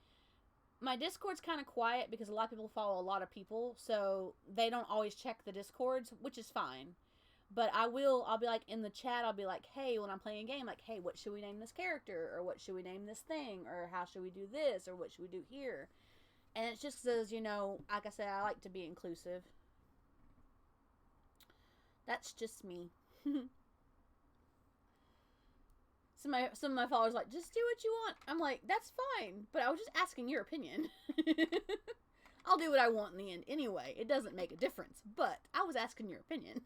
Speaker 1: My Discord's kind of quiet because a lot of people follow a lot of people, so they don't always check the Discords, which is fine. But I'll be like, in the chat, I'll be like, hey, when I'm playing a game, like, hey, what should we name this character? Or what should we name this thing? Or how should we do this? Or what should we do here? And it's just because, like I said, I like to be inclusive. That's just me. Some of my followers are like, just do what you want. I'm like, that's fine, but I was just asking your opinion. I'll do what I want in the end anyway. It doesn't make a difference, but I was asking your opinion.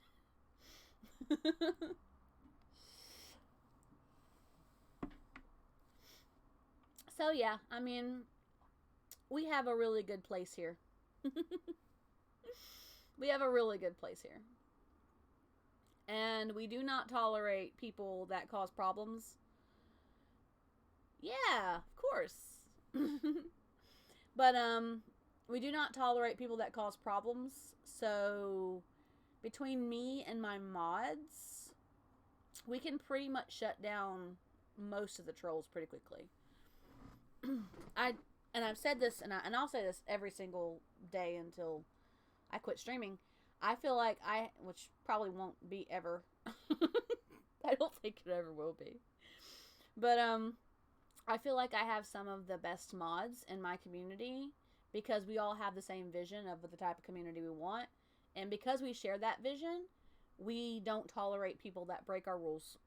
Speaker 1: So yeah, I mean, we have a really good place here. We have a really good place here. And we do not tolerate people that cause problems. Yeah, of course. But we do not tolerate people that cause problems. So between me and my mods, we can pretty much shut down most of the trolls pretty quickly. I've said this, and I'll say this every single day until I quit streaming. I feel like which probably won't be ever. I don't think it ever will be. But I feel like I have some of the best mods in my community because we all have the same vision of the type of community we want. And because we share that vision, we don't tolerate people that break our rules.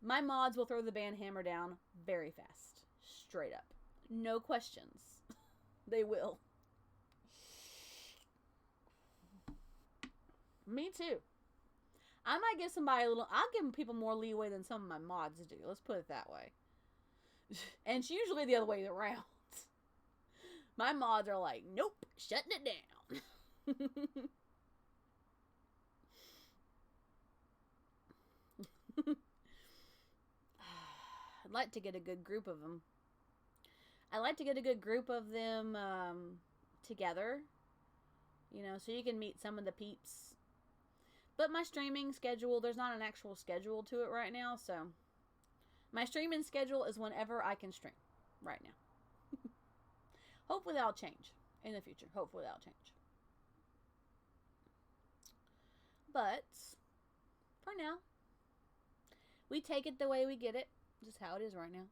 Speaker 1: My mods will throw the ban hammer down very fast. Straight up. No questions. They will. Me too. I might give somebody I'll give people more leeway than some of my mods do. Let's put it that way. And it's usually the other way around. My mods are like, nope, shutting it down. I'd like to get a good group of them. I'd like to get a good group of them together. So you can meet some of the peeps. But my streaming schedule, there's not an actual schedule to it right now, so my streaming schedule is whenever I can stream right now. Hopefully that'll change in the future. Hopefully that'll change. But for now, we take it the way we get it. Just how it is right now.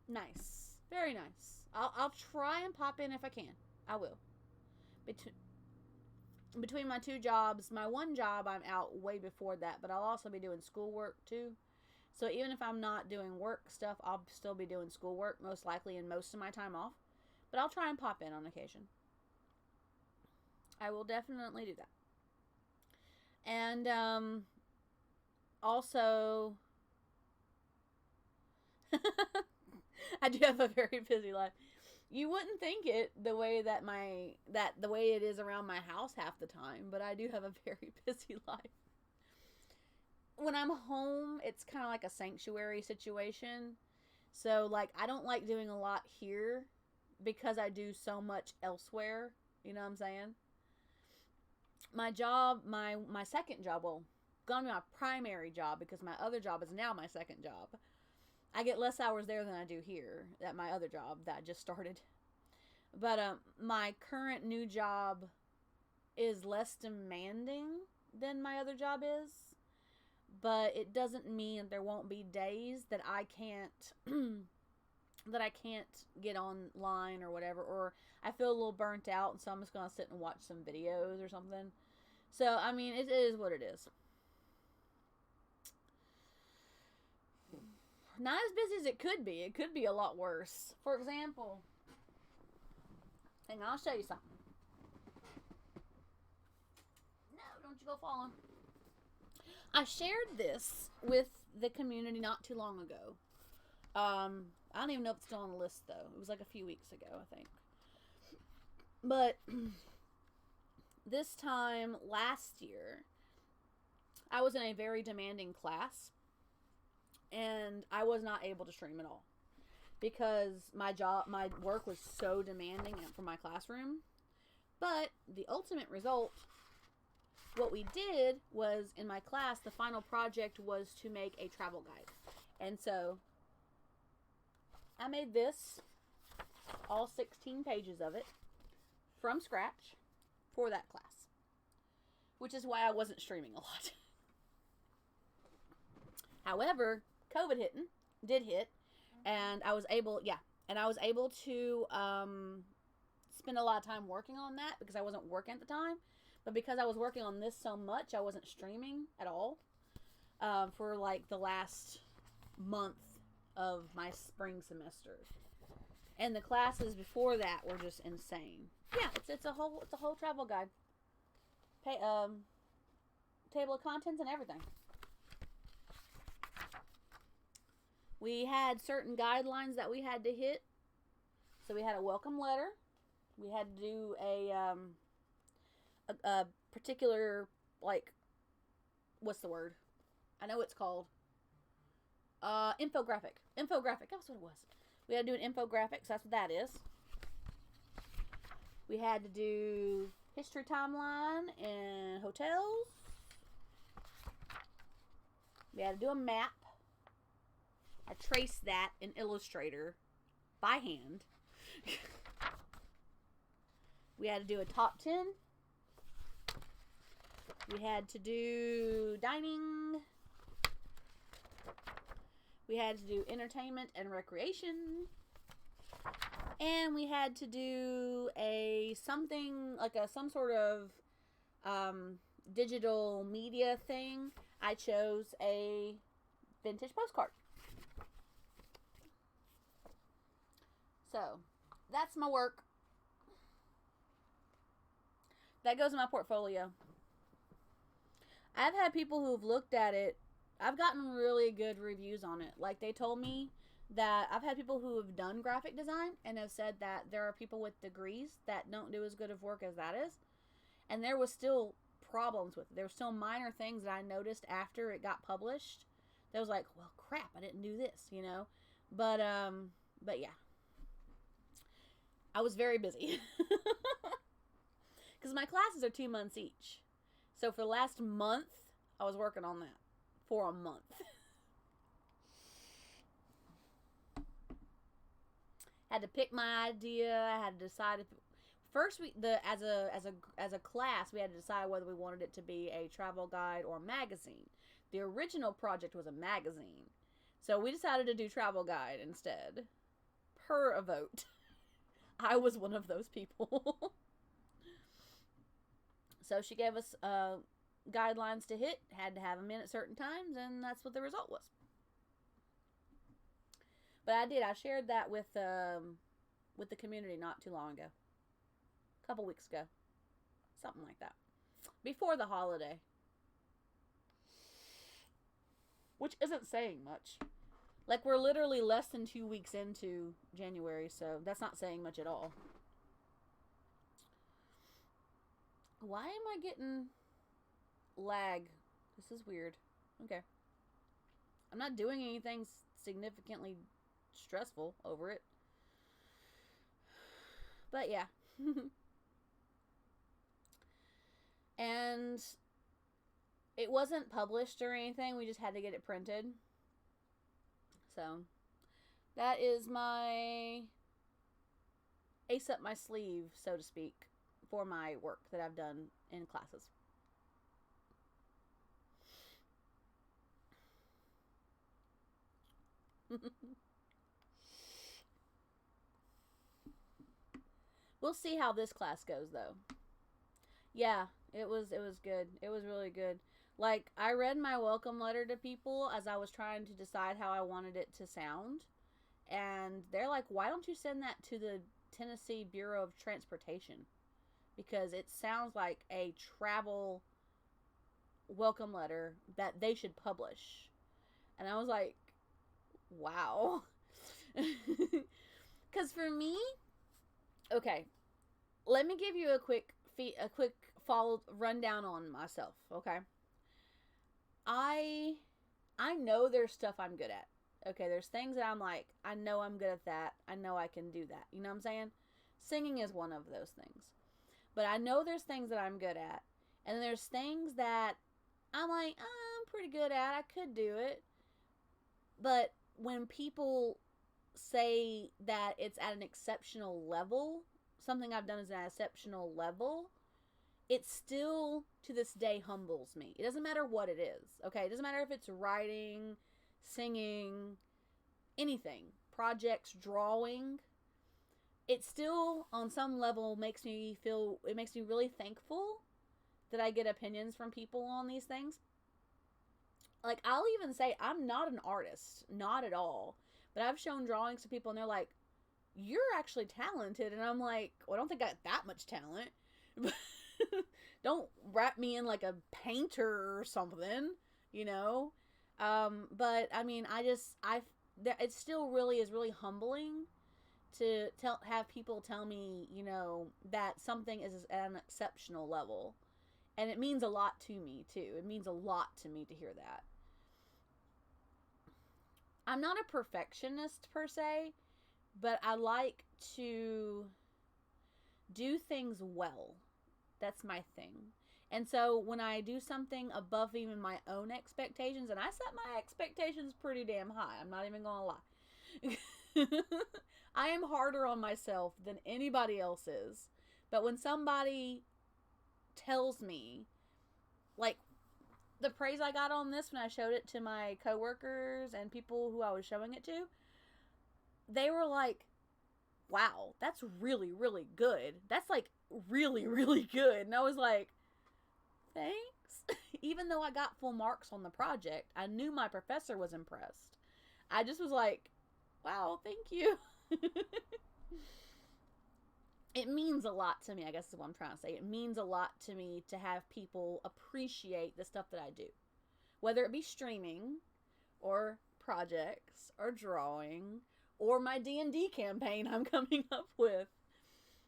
Speaker 1: Nice. Very nice. I'll try and pop in if I can. I will. Between my two jobs, my one job, I'm out way before that, but I'll also be doing schoolwork too. So even if I'm not doing work stuff, I'll still be doing schoolwork, most likely in most of my time off. But I'll try and pop in on occasion. I will definitely do that. And also I do have a very busy life. You wouldn't think it the way the way it is around my house half the time, but I do have a very busy life. When I'm home, it's kind of like a sanctuary situation. So like I don't like doing a lot here because I do so much elsewhere. You know what I'm saying? My job, my second job, well, gonna be my primary job because my other job is now my second job. I get less hours there than I do here at my other job that I just started. But my current new job is less demanding than my other job is. But it doesn't mean there won't be days that I can't get online or whatever, or I feel a little burnt out and so I'm just going to sit and watch some videos or something. So, I mean, it is what it is. Not as busy as it could be. It could be a lot worse. For example, hang on, I'll show you something. No, don't you go falling. I shared this with the community not too long ago. I don't even know if it's still on the list, though. It was like a few weeks ago, I think. But this time last year, I was in a very demanding class. And I was not able to stream at all. because my work was so demanding for my classroom. But the ultimate result, what we did was, in my class, the final project was to make a travel guide. And so I made this, all 16 pages of it, from scratch for that class. Which is why I wasn't streaming a lot. However, COVID did hit, and I was able to spend a lot of time working on that because I wasn't working at the time. But because I was working on this so much, I wasn't streaming at all for like the last month of my spring semester. And the classes before that were just insane. Yeah, it's a whole travel guide. Table of contents and everything. We had certain guidelines that we had to hit. So we had a welcome letter. We had to do a particular, like, what's the word? I know it's called infographic. Infographic, that's what it was. We had to do an infographic, so that's what that is. We had to do history timeline and hotels. We had to do a map. I traced that in Illustrator by hand. We had to do a top 10. We had to do dining. We had to do entertainment and recreation. And we had to do some sort of digital media thing. I chose a vintage postcard. So, that's my work. That goes in my portfolio. I've had people who've looked at it. I've gotten really good reviews on it. Like, they told me that I've had people who have done graphic design and have said that there are people with degrees that don't do as good of work as that is. And there was still problems with it. There were still minor things that I noticed after it got published. That was like, well, crap, I didn't do this, you know? But yeah. I was very busy. Because my classes are 2 months each. So for the last month, I was working on that. For a month. Had to pick my idea. I had to decide if first as a class we had to decide whether we wanted it to be a travel guide or magazine. The original project was a magazine. So we decided to do travel guide instead. Per a vote. I was one of those people. So she gave us guidelines to hit, had to have them in at certain times, and that's what the result was. But I shared that with the community not too long ago. A couple weeks ago. Something like that. Before the holiday. Which isn't saying much. Like, we're literally less than 2 weeks into January, so that's not saying much at all. Why am I getting lag? This is weird. Okay. I'm not doing anything significantly stressful over it. But yeah. And it wasn't published or anything. We just had to get it printed. So that is my ace up my sleeve, so to speak, for my work that I've done in classes. We'll see how this class goes, though. Yeah, it was good. It was really good. Like, I read my welcome letter to people as I was trying to decide how I wanted it to sound. And they're like, why don't you send that to the Tennessee Bureau of Transportation? Because it sounds like a travel welcome letter that they should publish. And I was like, wow. Because for me, okay, let me give you a quick rundown on myself, okay? I know there's stuff I'm good at, Okay, there's things that I'm like, I know I'm good at that. I know I can do that. You know what I'm saying? Singing is one of those things. But I know there's things that I'm good at. And then there's things that I'm like, I'm pretty good at. I could do it. But when people say that it's at an exceptional level, something I've done is at an exceptional level, it still, to this day, humbles me. It doesn't matter what it is, okay? It doesn't matter if it's writing, singing, anything, projects, drawing. It still, on some level, makes me really thankful that I get opinions from people on these things. Like, I'll even say, I'm not an artist, not at all. But I've shown drawings to people and they're like, you're actually talented. And I'm like, well, I don't think I got that much talent. Don't wrap me in like a painter or something, you know? But I mean, it still really is really humbling to have people tell me, you know, that something is at an exceptional level. And it means a lot to me, too. It means a lot to me to hear that. I'm not a perfectionist, per se, but I like to do things well. That's my thing. And so when I do something above even my own expectations, and I set my expectations pretty damn high, I'm not even going to lie. I am harder on myself than anybody else is. But when somebody tells me, like, the praise I got on this when I showed it to my coworkers and people who I was showing it to, they were like, wow, that's really, really good. That's like really, really good. And I was like, thanks. Even though I got full marks on the project, I knew my professor was impressed. I just was like, wow, thank you. It means a lot to me, I guess is what I'm trying to say. It means a lot to me to have people appreciate the stuff that I do. Whether it be streaming, or projects, or drawing, or my D&D campaign I'm coming up with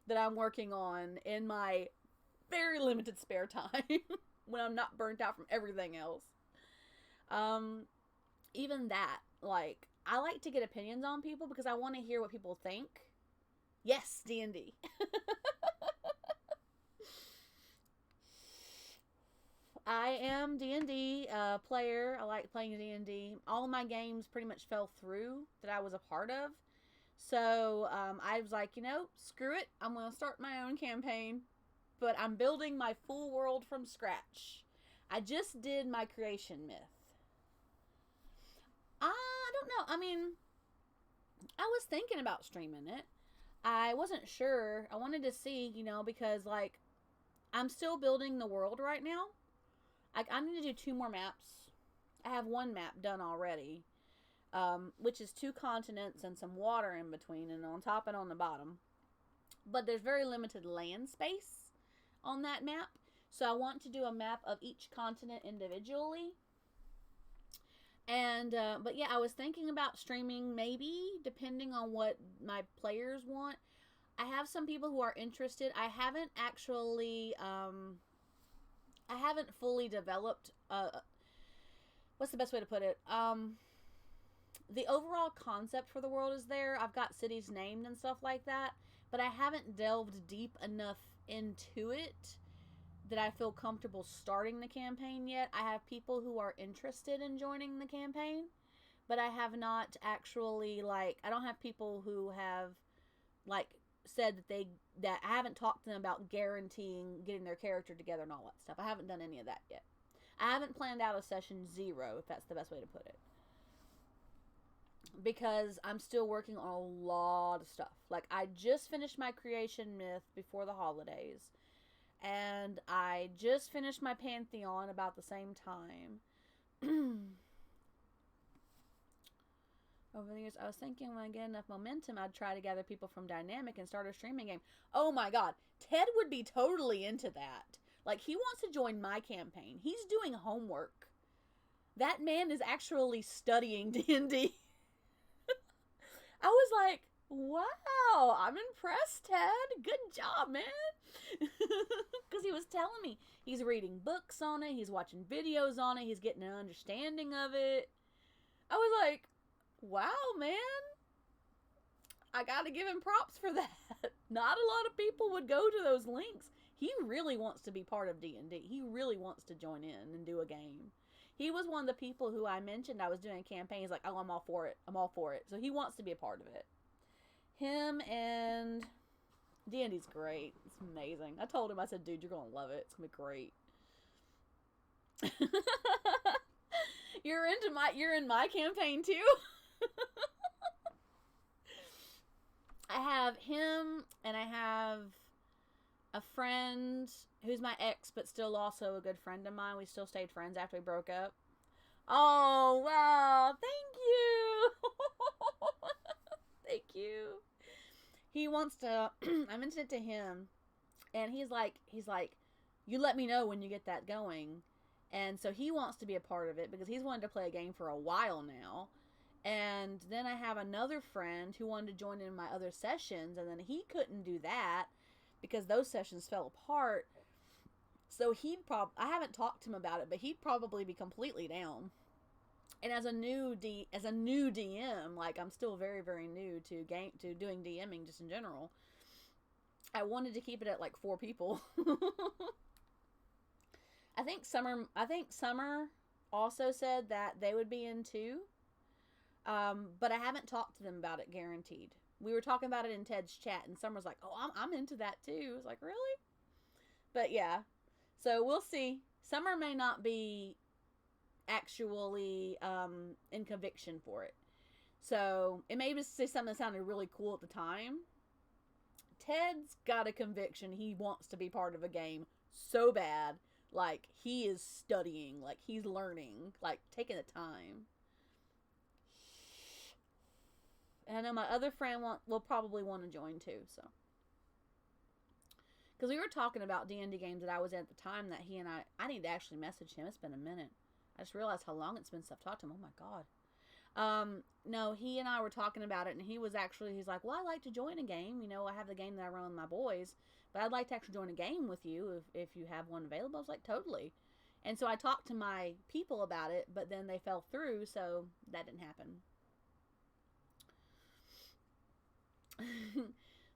Speaker 1: that I'm working on in my very limited spare time when I'm not burnt out from everything else. Even that, like, I like to get opinions on people because I want to hear what people think. Yes, D&D. I am D&D player. I like playing D&D. All of my games pretty much fell through that I was a part of. So I was like, you know, screw it. I'm going to start my own campaign. But I'm building my full world from scratch. I just did my creation myth. I don't know. I mean, I was thinking about streaming it. I wasn't sure. I wanted to see, you know, because, like, I'm still building the world right now. I need to do 2 more maps. I have 1 map done already, which is 2 continents and some water in between, and on top and on the bottom. But there's very limited land space on that map, so I want to do a map of each continent individually. And, but yeah, I was thinking about streaming, maybe, depending on what my players want. I have some people who are interested. I haven't actually, I haven't fully developed, what's the best way to put it? The overall concept for the world is there. I've got cities named and stuff like that, but I haven't delved deep enough into it that I feel comfortable starting the campaign yet. I have people who are interested in joining the campaign, but I have not actually, like, I don't have people who have, like, said that I haven't talked to them about guaranteeing getting their character together and all that stuff. I haven't done any of that yet. I haven't planned out a session 0, if that's the best way to put it. Because I'm still working on a lot of stuff. Like, I just finished my creation myth before the holidays. And I just finished my Pantheon about the same time. Over the years, I was thinking when I get enough momentum, I'd try to gather people from Dynamic and start a streaming game. Oh my god, Ted would be totally into that. Like, he wants to join my campaign. He's doing homework. That man is actually studying D&D. I was like, wow, I'm impressed, Ted. Good job, man. Because he was telling me he's reading books on it, he's watching videos on it, he's getting an understanding of it. I was like, Wow, man. I gotta give him props for that. Not a lot of people would go to those links. He really wants to be part of D&D. He really wants to join in and do a game. He was one of the people who I mentioned I was doing a campaign. He's like, oh, I'm all for it. I'm all for it. So he wants to be a part of it. Him and D&D's great. It's amazing. I told him, I said, dude, you're going to love it. It's going to be great. You're in my campaign too? I have him, and I have a friend who's my ex, but still also a good friend of mine. We still stayed friends after we broke up. Oh, wow. Thank you. Thank you. He wants to, I mentioned it to him, and he's like, you let me know when you get that going. And so he wants to be a part of it because he's wanted to play a game for a while now. And then I have another friend who wanted to join in my other sessions, and then he couldn't do that because those sessions fell apart. So I haven't talked to him about it, but he'd probably be completely down. And as a new DM, like, I'm still very, very new to doing DMing just in general. I wanted to keep it at like 4 people. I think Summer also said that they would be in too. But I haven't talked to them about it, guaranteed. We were talking about it in Ted's chat, and Summer's like, oh, I'm into that too. I was like, really? But yeah. So we'll see. Summer may not be actually in conviction for it. So it may just say something that sounded really cool at the time. Ted's got a conviction he wants to be part of a game so bad. Like, he is studying. Like, he's learning. Like, taking the time. And I know my other friend will probably want to join too, so. Because we were talking about D&D games that I was at the time that he and I need to actually message him. It's been a minute. I just realized how long it's been since I've talked to him. Oh my God. No, he and I were talking about it, and he's like, well, I like to join a game. You know, I have the game that I run with my boys, but I'd like to actually join a game with you if you have one available. I was like, totally. And so I talked to my people about it, but then they fell through, so that didn't happen.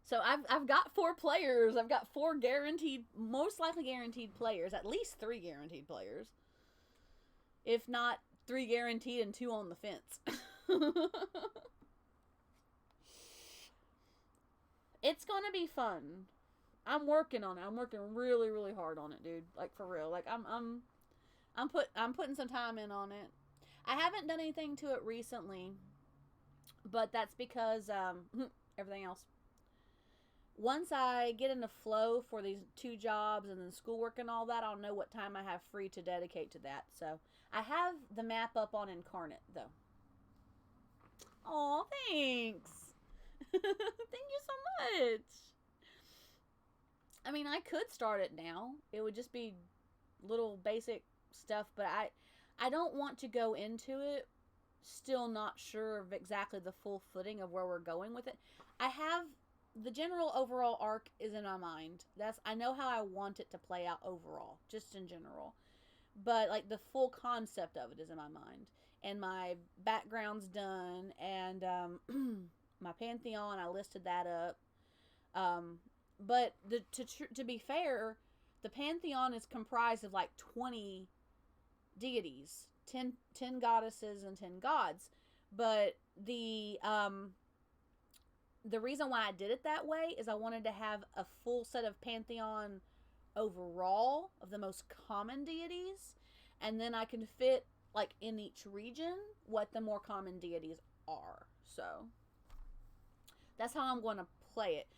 Speaker 1: So I've got 4 players. I've got 4 guaranteed, most likely guaranteed players. At least 3 guaranteed players. If not 3 guaranteed and 2 on the fence. It's gonna be fun. I'm working on it. I'm working really, really hard on it, dude. Like, for real. Like, I'm putting some time in on it. I haven't done anything to it recently, but that's because everything else. Once I get in the flow for these 2 jobs and then schoolwork and all that, I'll know what time I have free to dedicate to that. So I have the map up on Incarnate, though. Aw, thanks. Thank you so much. I mean, I could start it now. It would just be little basic stuff, but I don't want to go into it still not sure of exactly the full footing of where we're going with it. I have the general overall arc is in my mind. I know how I want it to play out overall, just in general. But like the full concept of it is in my mind. And my background's done, and my Pantheon, I listed that up. But to be fair, the Pantheon is comprised of like 20 deities, 10 goddesses and 10 gods. But the reason why I did it that way is I wanted to have a full set of Pantheon overall of the most common deities, and then I can fit like in each region what the more common deities are. So that's how I'm going to play it.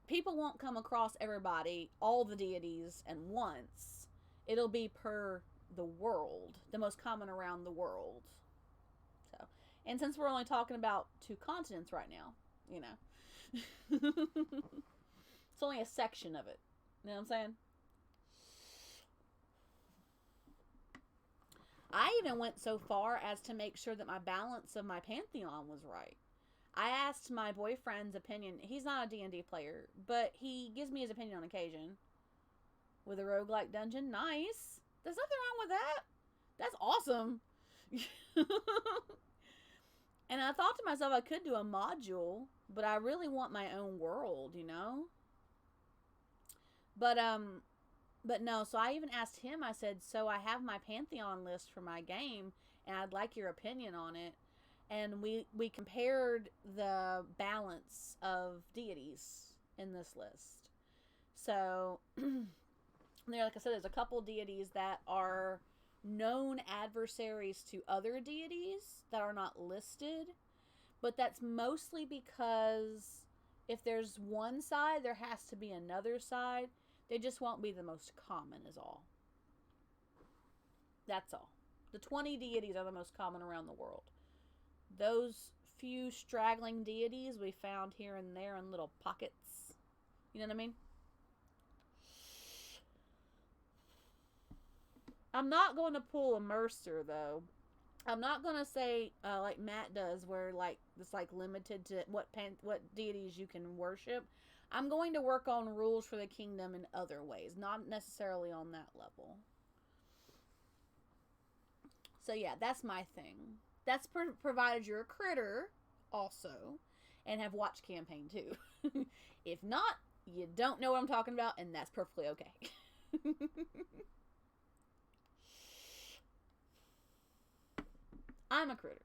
Speaker 1: People won't come across everybody, all the deities at once. It'll be per the world, the most common around the world. So, and since we're only talking about 2 continents right now, you know, it's only a section of it. You know what I'm saying? I even went so far as to make sure that my balance of my Pantheon was right. I asked my boyfriend's opinion. He's not a D&D player, but he gives me his opinion on occasion. With a roguelike dungeon, nice. There's nothing wrong with that. That's awesome. And I thought to myself I could do a module, but I really want my own world, you know? But but no, so I even asked him, I said, so I have my Pantheon list for my game and I'd like your opinion on it. And we compared the balance of deities in this list. So there, like I said, there's a couple deities that are known adversaries to other deities that are not listed, but that's mostly because if there's one side, there has to be another side. They just won't be the most common, is all. That's all. The 20 deities are the most common around the world. Those few straggling deities we found here and there in little pockets. You know what I mean? I'm not going to pull a Mercer, though. I'm not going to say, like Matt does, where, like, it's, like, limited to what deities you can worship. I'm going to work on rules for the kingdom in other ways, not necessarily on that level. So, yeah, that's my thing. That's provided you're a critter, also, and have watched campaign, too. If not, you don't know what I'm talking about, and that's perfectly okay. I'm a critter.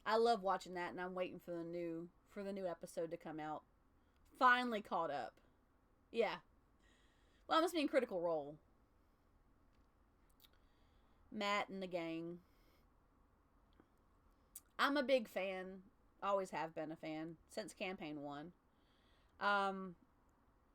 Speaker 1: I love watching that, and I'm waiting for the new episode to come out. Finally caught up. Yeah. Well, I must be in Critical Role. Matt and the gang. I'm a big fan. Always have been a fan since campaign 1.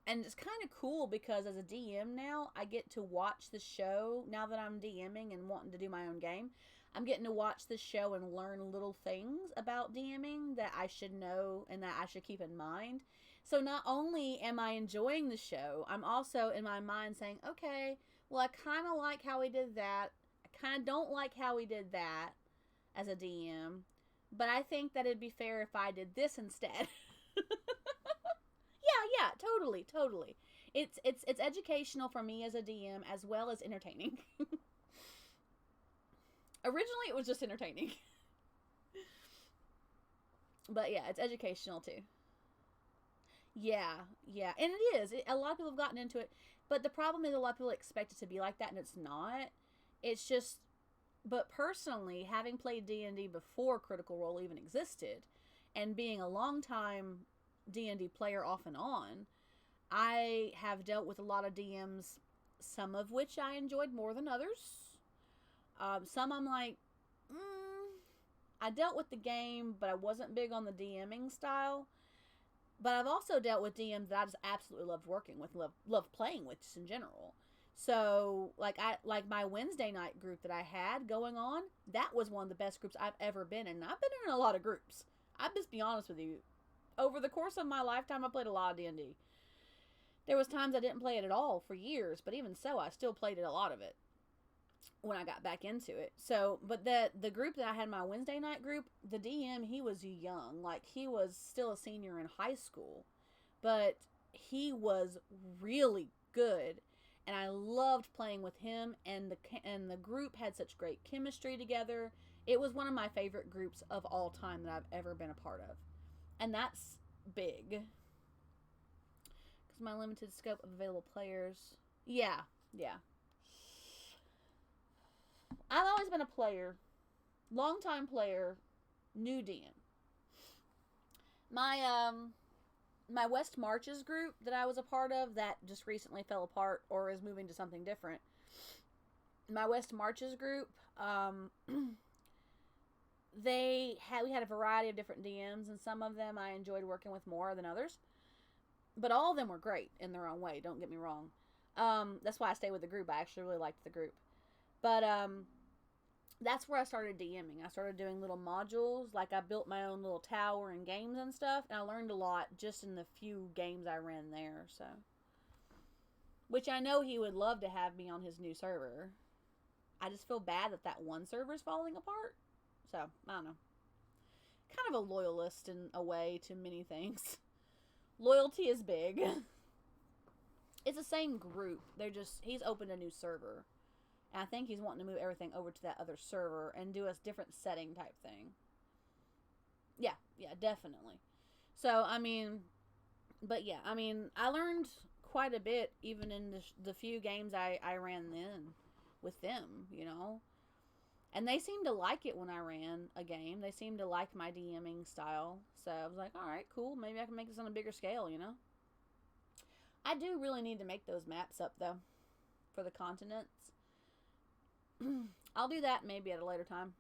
Speaker 1: And it's kind of cool because as a DM now, I get to watch the show. Now that I'm DMing and wanting to do my own game, I'm getting to watch the show and learn little things about DMing that I should know and that I should keep in mind. So not only am I enjoying the show, I'm also in my mind saying, okay, well, I kind of like how we did that. I kind of don't like how we did that as a DM. But I think that it'd be fair if I did this instead. Yeah, totally. It's educational for me as a DM as well as entertaining. Originally, it was just entertaining. But yeah, it's educational too. Yeah. And it is. A lot of people have gotten into it. But the problem is a lot of people expect it to be like that, and it's not. It's just... But personally, having played D&D before Critical Role even existed, and being a long-time D&D player off and on, I have dealt with a lot of DMs, some of which I enjoyed more than others. Some I'm like, I dealt with the game, but I wasn't big on the DMing style. But I've also dealt with DMs that I just absolutely loved working with, loved playing with just in general. So, like my Wednesday night group that I had going on, that was one of the best groups I've ever been in. And I've been in a lot of groups. I'll just be honest with you. Over the course of my lifetime, I played a lot of D&D. There was times I didn't play it at all for years, but even so, I still played it, a lot of it, when I got back into it. So, but the group that I had, my Wednesday night group, the DM, he was young. Like, he was still a senior in high school. But he was really good. And I loved playing with him, and the group had such great chemistry together. It was one of my favorite groups of all time that I've ever been a part of. And that's big. Because my limited scope of available players. Yeah. I've always been a player. Long-time player. New DM. My West Marches group that I was a part of that just recently fell apart or is moving to something different. My West Marches group, we had a variety of different DMs, and some of them I enjoyed working with more than others. But all of them were great in their own way, don't get me wrong. That's why I stayed with the group. I actually really liked the group. But that's where I started DMing. I started doing little modules. Like, I built my own little tower and games and stuff. And I learned a lot just in the few games I ran there. So, which I know he would love to have me on his new server. I just feel bad that one server is falling apart. So, I don't know. Kind of a loyalist in a way to many things. Loyalty is big. It's the same group. He's opened a new server. And I think he's wanting to move everything over to that other server and do a different setting type thing. Yeah, definitely. So, I mean, but yeah, I mean, I learned quite a bit even in the few games I ran then with them, you know. And they seemed to like it when I ran a game. They seemed to like my DMing style. So I was like, all right, cool. Maybe I can make this on a bigger scale, you know. I do really need to make those maps up, though, for the continents. I'll do that maybe at a later time.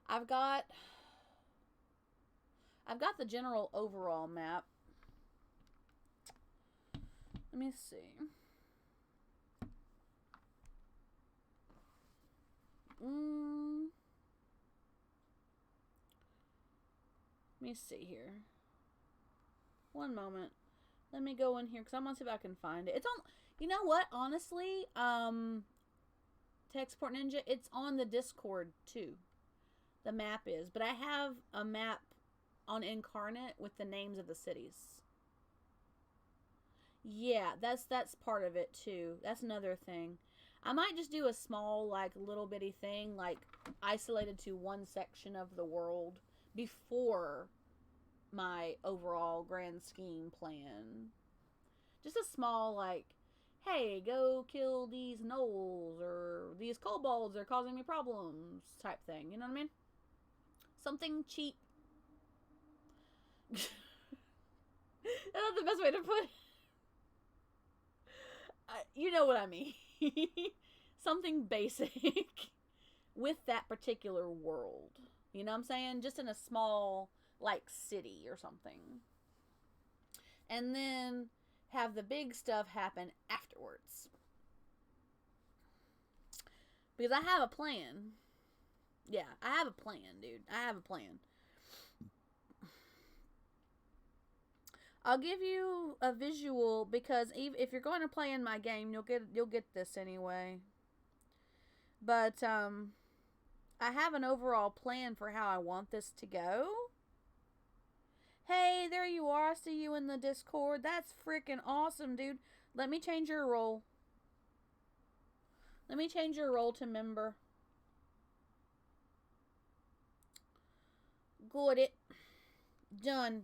Speaker 1: I've got the general overall map. Let me see. Let me see here. One moment. Let me go in here because I'm gonna see if I can find it. It's on. You know what? Honestly, Textport Ninja, it's on the Discord too. The map is, but I have a map on Incarnate with the names of the cities. Yeah, that's part of it too. That's another thing. I might just do a small, like, little bitty thing, like, isolated to one section of the world before my overall grand scheme plan. Just a small, like, hey, go kill these gnolls, or these kobolds are causing me problems, type thing. You know what I mean? Something cheap. That's not the best way to put it. You know what I mean. Something basic with that particular world. You know what I'm saying? Just in a small, like, city or something. And then have the big stuff happen afterwards. Because I have a plan. Yeah, I have a plan, dude. I have a plan. I'll give you a visual because if you're going to play in my game, you'll get this anyway. But I have an overall plan for how I want this to go. Hey, there you are. I see you in the Discord. That's freaking awesome, dude. Let me change your role. Let me change your role to member. Got it. Done.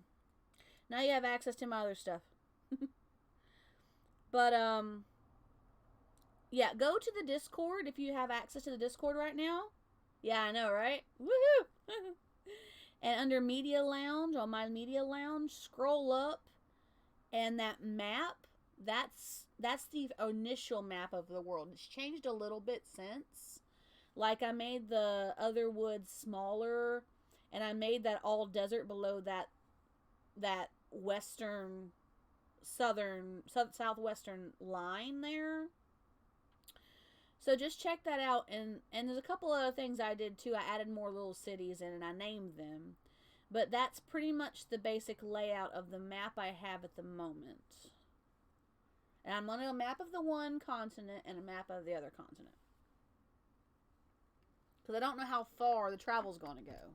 Speaker 1: Now you have access to my other stuff. But, yeah, go to the Discord if you have access to the Discord right now. Yeah, I know, right? Woohoo! And under Media Lounge, on my Media Lounge, scroll up, and that map, that's the initial map of the world. It's changed a little bit since. Like, I made the other woods smaller, and I made that all desert below that western, southwestern line there. So just check that out, and there's a couple other things I did too. I added more little cities in and I named them. But that's pretty much the basic layout of the map I have at the moment. And I'm on a map of the one continent and a map of the other continent. Because I don't know how far the travel's going to go.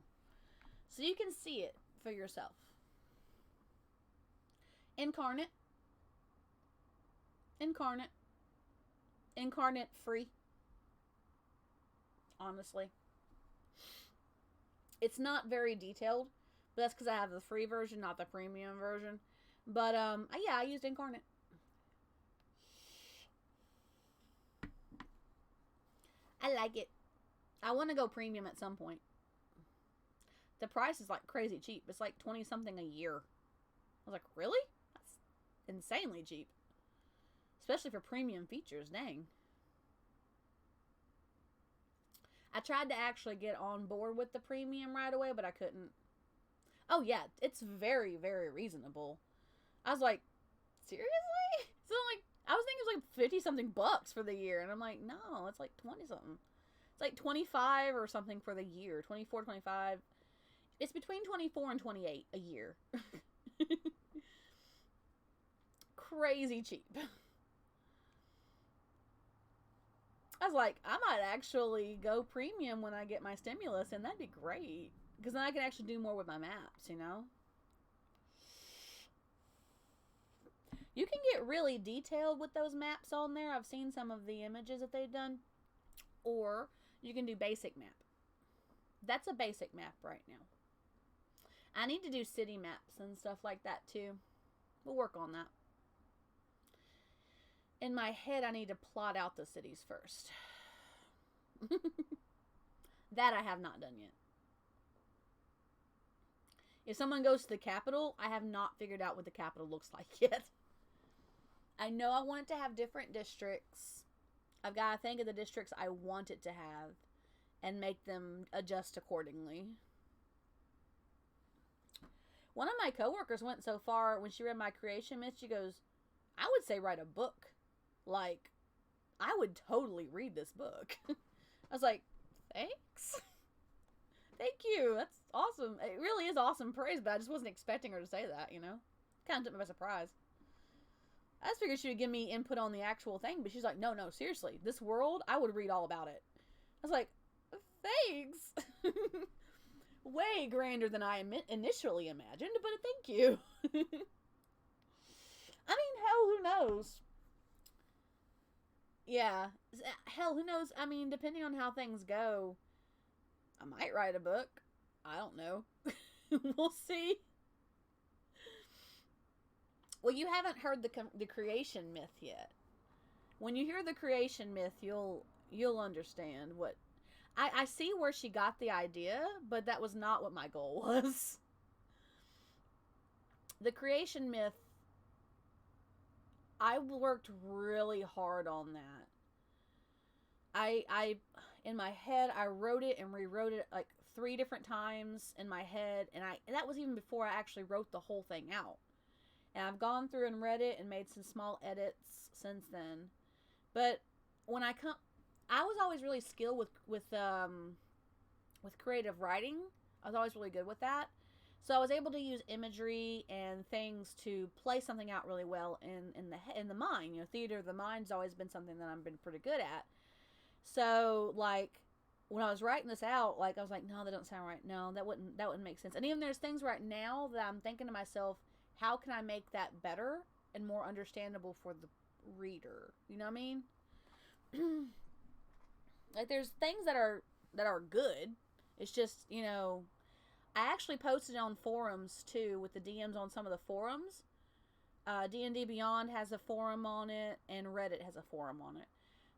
Speaker 1: So you can see it for yourself. Incarnate. Incarnate. Incarnate free. Honestly. It's not very detailed, but that's because I have the free version, not the premium version. But, yeah, I used Incarnate. I like it. I want to go premium at some point. The price is, like, crazy cheap. It's like 20-something a year. I was like, really? That's insanely cheap. Especially for premium features, dang. I tried to actually get on board with the premium right away, but I couldn't. Oh, yeah, it's very, very reasonable. I was like, seriously? So, like, I was thinking it was like 50-something bucks for the year, and I'm like, no, it's like 20-something. It's like 25 or something for the year. 24, 25. It's between 24 and 28 a year. Crazy cheap. I was like, I might actually go premium when I get my stimulus, and that'd be great. Because then I can actually do more with my maps, you know? You can get really detailed with those maps on there. I've seen some of the images that they've done. Or you can do basic map. That's a basic map right now. I need to do city maps and stuff like that too. We'll work on that. In my head, I need to plot out the cities first. That I have not done yet. If someone goes to the capital, I have not figured out what the capital looks like yet. I know I want it to have different districts. I've got to think of the districts I want it to have and make them adjust accordingly. One of my coworkers went so far when she read my creation myth, she goes, I would say write a book. Like, I would totally read this book. I was like, thanks. Thank you. That's awesome. It really is awesome praise, but I just wasn't expecting her to say that, you know? Kind of took me by surprise. I just figured she would give me input on the actual thing, but she's like, no, seriously. This world, I would read all about it. I was like, thanks. Way grander than I initially imagined, but thank you. I mean, hell, who knows? Yeah. Hell, who knows? I mean, depending on how things go, I might write a book. I don't know. We'll see. Well, you haven't heard the creation myth yet. When you hear the creation myth, you'll understand what... I see where she got the idea, but that was not what my goal was. The creation myth, I worked really hard on that. I in my head, I wrote it and rewrote it like 3 different times in my head, and that was even before I actually wrote the whole thing out. And I've gone through and read it and made some small edits since then. But when I was always really skilled with creative writing. I was always really good with that. So I was able to use imagery and things to play something out really well in the mind. You know, theater of the mind's always been something that I've been pretty good at. So like when I was writing this out, like I was like, no, that doesn't sound right. No, that wouldn't make sense. And even there's things right now that I'm thinking to myself, how can I make that better and more understandable for the reader? You know what I mean? Like there's things that are good. It's just, you know, I actually posted on forums too with the DMs on some of the forums. D&D Beyond has a forum on it, and Reddit has a forum on it.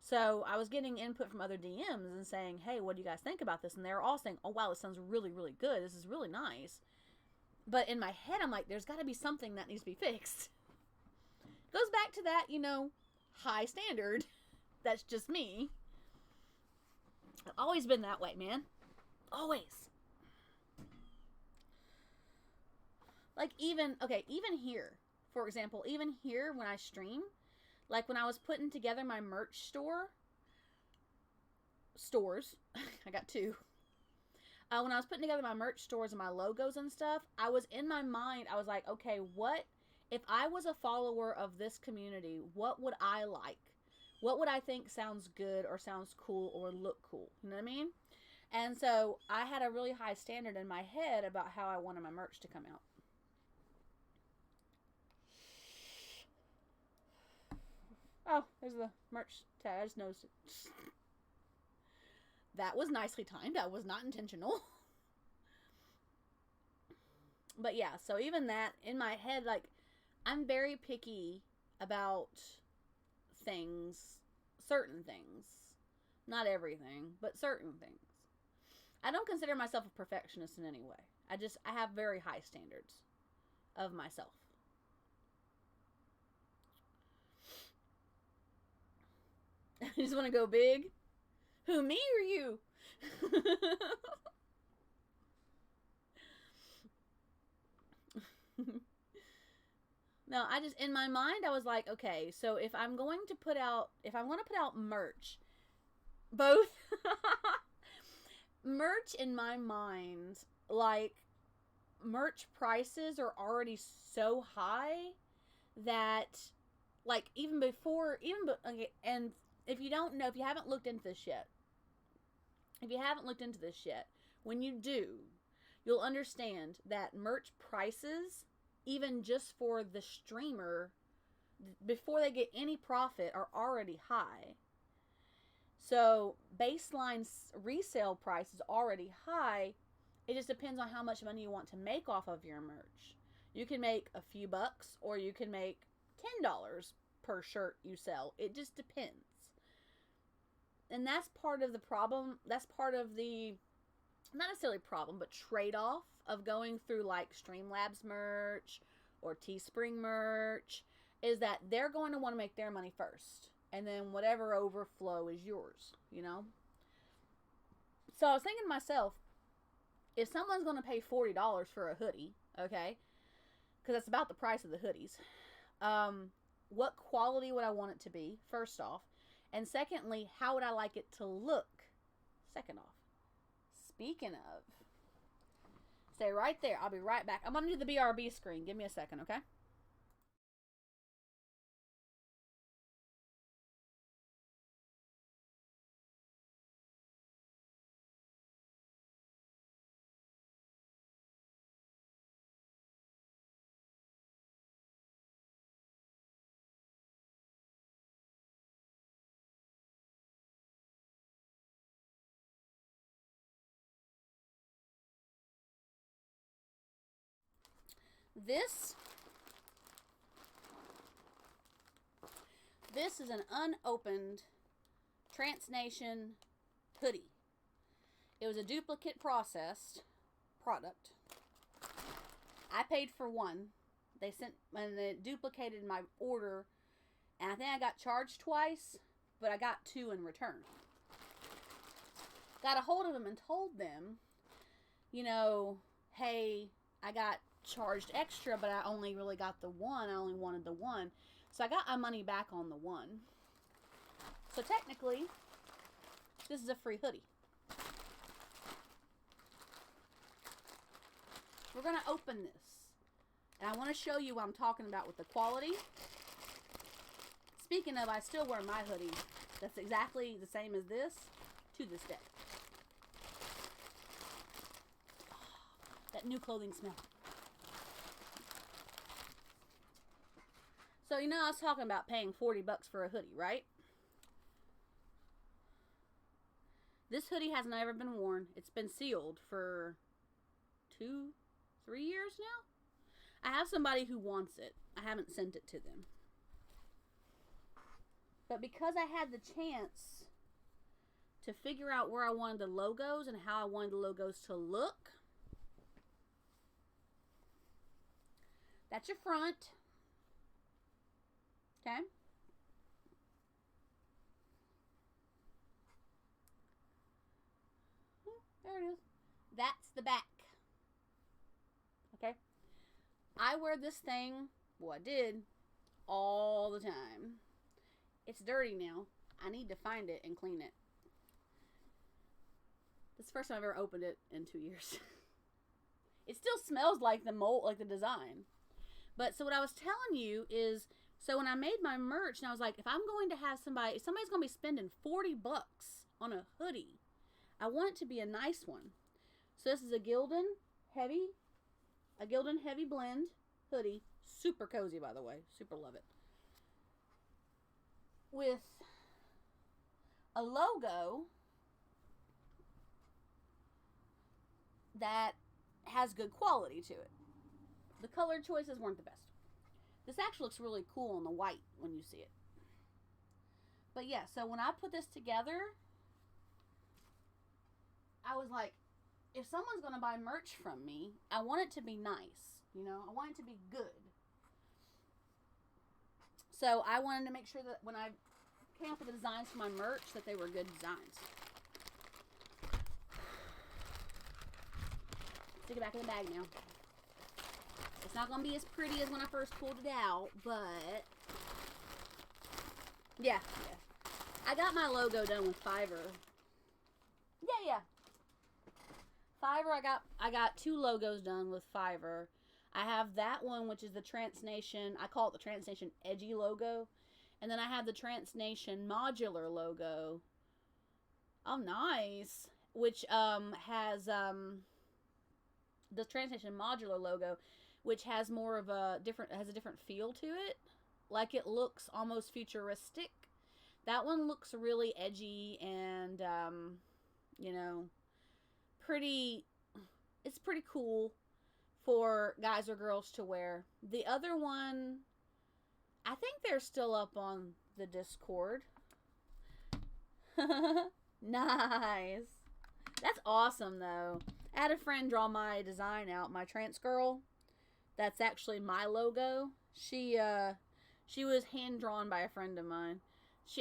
Speaker 1: So I was getting input from other DMs and saying, hey, what do you guys think about this? And they were all saying, oh wow, this sounds really, really good. This is really nice. But in my head, I'm like, there's got to be something that needs to be fixed. Goes back to that, you know, high standard. That's just me. I've always been that way, man. Always. Like even here, for example, even here when I stream, like when I was putting together my merch stores, I got 2. When I was putting together my merch stores and my logos and stuff, I was in my mind, I was like, okay, what, if I was a follower of this community, what would I like? What would I think sounds good or sounds cool or look cool? You know what I mean? And so I had a really high standard in my head about how I wanted my merch to come out. Oh, there's the merch tag. I just noticed it. That was nicely timed. That was not intentional. But yeah, so even that, in my head, like, I'm very picky about things. Certain things. Not everything, but certain things. I don't consider myself a perfectionist in any way. I have very high standards of myself. I just want to go big. Who, me or you? No, in my mind, I was like, okay, so if I'm going to put out merch, both, merch in my mind, like, merch prices are already so high that, like, okay, and if you don't know, if you haven't looked into this yet, when you do, you'll understand that merch prices, even just for the streamer, before they get any profit are already high. So baseline resale price is already high. It just depends on how much money you want to make off of your merch. You can make a few bucks, or you can make $10 per shirt you sell. It just depends. And that's part of the problem. That's part of the, not necessarily problem, but trade-off of going through like Streamlabs merch or Teespring merch, is that they're going to want to make their money first. And then whatever overflow is yours, you know? So I was thinking to myself, if someone's going to pay $40 for a hoodie, okay, because that's about the price of the hoodies, what quality would I want it to be, first off? And secondly, how would I like it to look, second off? Speaking of, stay right there. I'll be right back. I'm going to do the BRB screen. Give me a second, okay? This is an unopened Transnation hoodie. It was a duplicate processed product. I paid for one. They sent, and they duplicated my order, and I think I got charged twice, but I got two in return. Got a hold of them and told them, you know, hey, I got charged extra, but I only really got the one. I only wanted the one. So I got my money back on the one. So technically, this is a free hoodie. We're going to open this. And I want to show you what I'm talking about with the quality. Speaking of, I still wear my hoodie that's exactly the same as this to this day. That new clothing smell. So, you know, I was talking about paying $40 for a hoodie, right? This hoodie has never been worn. It's been sealed for 2-3 years now. I have somebody who wants it. I haven't sent it to them. But because I had the chance to figure out where I wanted the logos and how I wanted the logos to look, that's your front. Okay. There it is. That's the back. Okay. I wear this thing, well, I did, all the time. It's dirty now. I need to find it and clean it. This is the first time I've ever opened it in 2 years. It still smells like the mold, like the design. But so what I was telling you is, so when I made my merch, and I was like, if I'm going to have somebody, if somebody's going to be spending $40 on a hoodie, I want it to be a nice one. So this is a Gildan heavy blend hoodie. Super cozy, by the way. Super love it. With a logo that has good quality to it. The color choices weren't the best. This actually looks really cool on the white when you see it. But yeah, so when I put this together, I was like, if someone's going to buy merch from me, I want it to be nice. You know, I want it to be good. So I wanted to make sure that when I came up with the designs for my merch, that they were good designs. Stick it back in the bag now. It's not going to be as pretty as when I first pulled it out, but yeah. I got my logo done with Fiverr. Yeah. Fiverr, I got 2 logos done with Fiverr. I have that one, which is the Transnation, I call it the Transnation Edgy logo. And then I have the Transnation Modular logo. Oh, nice. Which has the Transnation Modular logo, which has more of a different, has a different feel to it. like it looks almost futuristic. That one looks really edgy and, you know, pretty, it's pretty cool for guys or girls to wear. The other one, I think they're still up on the Discord. Nice. That's awesome, though. I had a friend draw my design out, my trans girl. That's actually my logo. She was hand drawn by a friend of mine.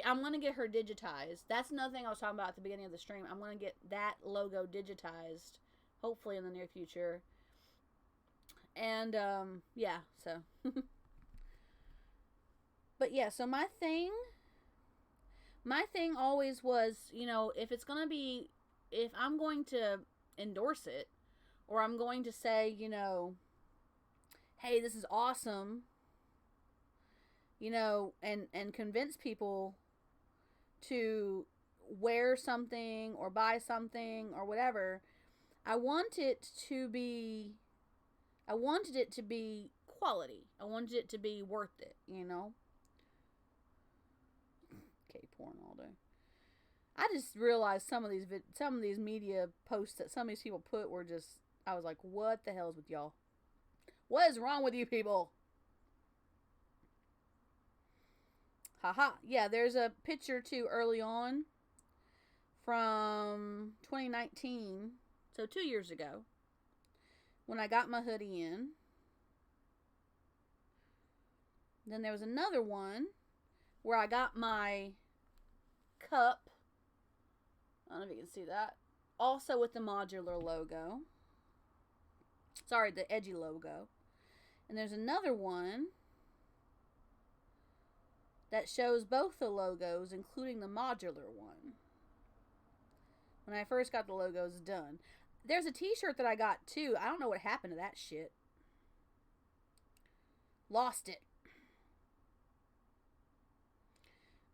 Speaker 1: I'm gonna get her digitized. That's another thing I was talking about at the beginning of the stream. I'm gonna get that logo digitized, hopefully in the near future. And yeah, so. But yeah, so my thing always was, you know, if I'm going to endorse it, or I'm going to say, you know, hey, this is awesome, you know, and convince people to wear something or buy something or whatever, I wanted it to be quality. I wanted it to be worth it, you know. Okay, porn all day. I just realized some of these media posts that some of these people put were just, I was like, what the hell is with y'all? What is wrong with you people? Haha. Yeah, there's a picture too early on from 2019, so 2 years ago, when I got my hoodie in. Then there was another one where I got my cup. I don't know if you can see that. Also with the modular logo. Sorry, the edgy logo. And there's another one that shows both the logos, including the modular one. When I first got the logos done. There's a t-shirt that I got too. I don't know what happened to that shit. Lost it.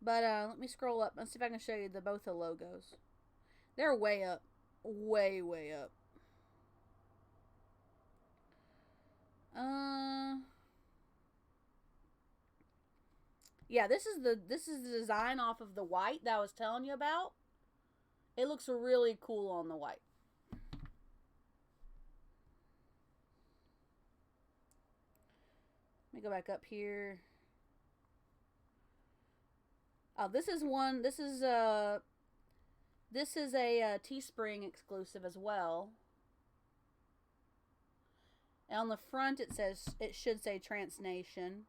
Speaker 1: But let me scroll up. Let's see if I can show you both the logos. They're way up. Way, way up. Yeah, this is the design off of the white that I was telling you about. It looks really cool on the white. Let me go back up here. Oh, this is a Teespring exclusive as well. And on the front it should say Trans Nation.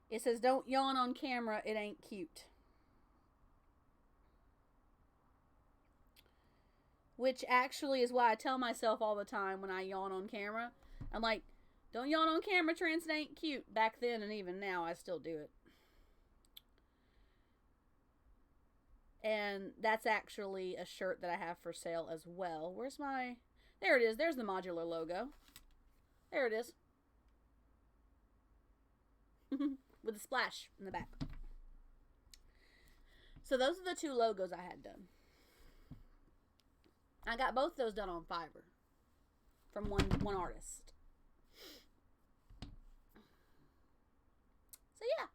Speaker 1: It says, "Don't yawn on camera, it ain't cute." Which actually is why I tell myself all the time when I yawn on camera. I'm like, don't yawn on camera, trans ain't cute. Back then and even now, I still do it. And that's actually a shirt that I have for sale as well. Where's my... There it is. There's the modular logo. There it is. With a splash in the back. So those are the two logos I had done. I got both those done on Fiverr. From one artist. So yeah.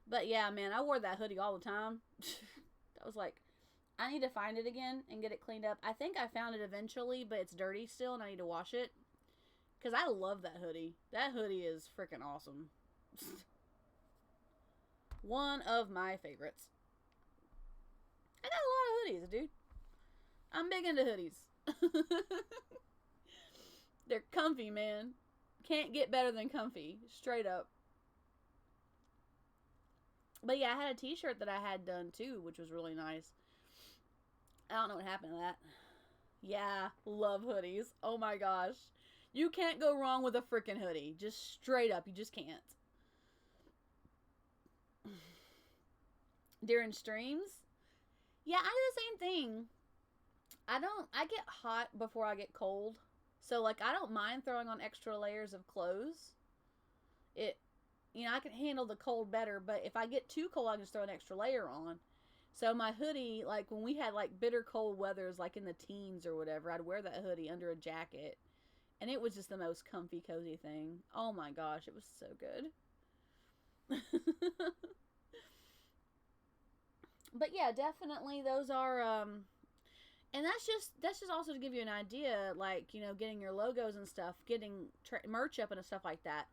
Speaker 1: But yeah, man, I wore that hoodie all the time. I was like, I need to find it again and get it cleaned up. I think I found it eventually, but it's dirty still and I need to wash it. Because I love that hoodie. That hoodie is freaking awesome. One of my favorites. I got a lot of hoodies, dude. I'm big into hoodies. They're comfy, man. Can't get better than comfy. Straight up. But yeah, I had a t-shirt that I had done too, which was really nice. I don't know what happened to that. Yeah, love hoodies. Oh my gosh. You can't go wrong with a freaking hoodie. Just straight up, you just can't. During streams? Yeah, I do the same thing. I get hot before I get cold. So, like, I don't mind throwing on extra layers of clothes. I can handle the cold better, but if I get too cold, I can just throw an extra layer on. So my hoodie, like, when we had, like, bitter cold weathers, like in the teens or whatever, I'd wear that hoodie under a jacket. And it was just the most comfy, cozy thing. Oh my gosh, it was so good. But yeah, definitely those are and that's just also to give you an idea, like, you know, getting your logos and stuff, getting merch up and stuff like that.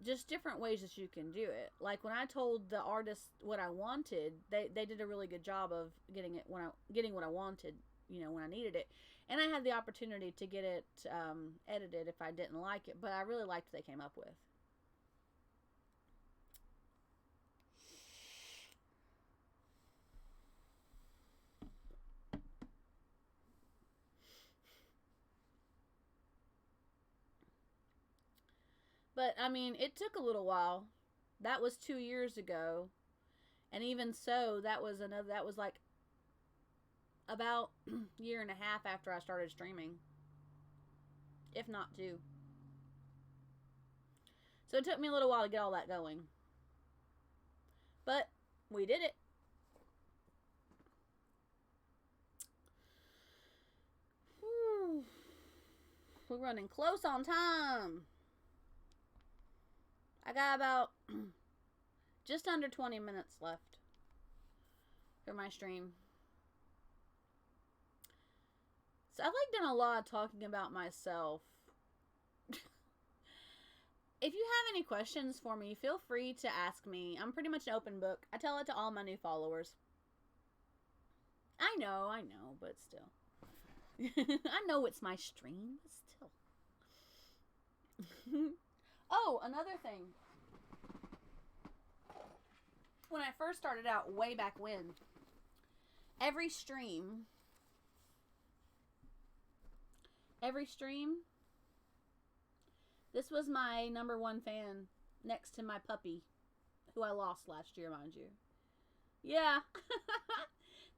Speaker 1: Just different ways that you can do it. Like when I told the artist what I wanted, they did a really good job of getting what I wanted, you know, when I needed it. And I had the opportunity to get it edited if I didn't like it, but I really liked what they came up with. But I mean, it took a little while. That was 2 years ago, and even so, that was like about a year and a half after I started streaming, if not two. So it took me a little while to get all that going, but we did it. Whew. We're running close on time. I got about just under 20 minutes left for my stream. So I've like done a lot of talking about myself. If you have any questions for me, feel free to ask me. I'm pretty much an open book. I tell it to all my new followers. I know, but still. I know it's my stream, but still. Oh, another thing. When I first started out, way back when, every stream, this was my number one fan next to my puppy, who I lost last year, mind you. Yeah.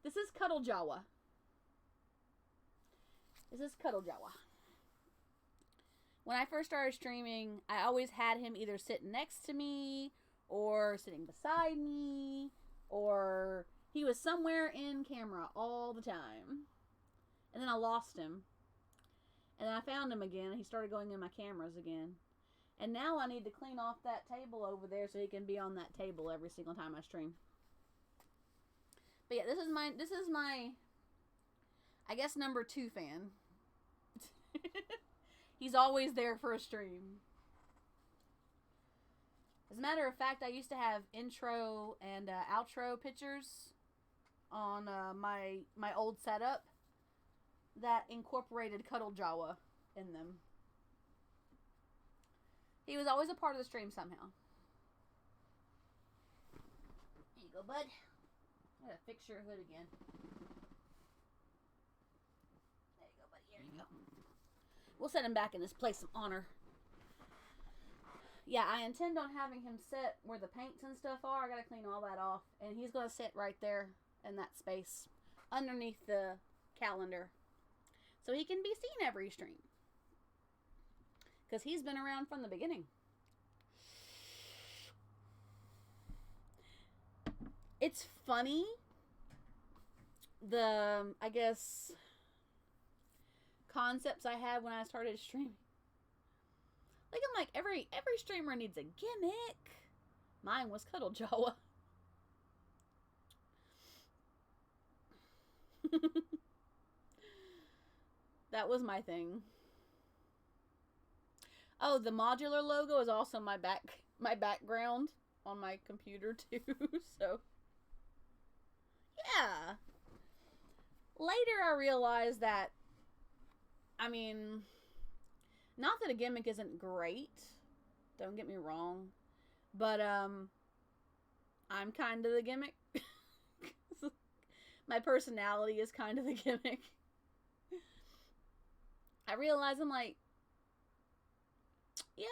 Speaker 1: This is Cuddle Jawa. When I first started streaming, I always had him either sitting next to me, or sitting beside me, or he was somewhere in camera all the time. And then I lost him. And then I found him again, and he started going in my cameras again. And now I need to clean off that table over there so he can be on that table every single time I stream. But yeah, this is my I guess number 2 fan. He's always there for a stream. As a matter of fact, I used to have intro and outro pictures on my old setup that incorporated Cuddle Jawa in them. He was always a part of the stream somehow. There you go, bud. I gotta fix your hood again. There you go, buddy. There you go. We'll set him back in his place of honor. Yeah, I intend on having him sit where the paints and stuff are. I gotta clean all that off. And he's gonna sit right there in that space underneath the calendar, so he can be seen every stream. Because he's been around from the beginning. It's funny, I guess, concepts I had when I started streaming. Like, I'm like, every streamer needs a gimmick. Mine was Cuddle Jawa. That was my thing. Oh, the modular logo is also my background on my computer too. So, yeah. Later I realized that, I mean, not that a gimmick isn't great, don't get me wrong, but I'm kind of the gimmick. My personality is kind of the gimmick. I realize I'm like, yeah.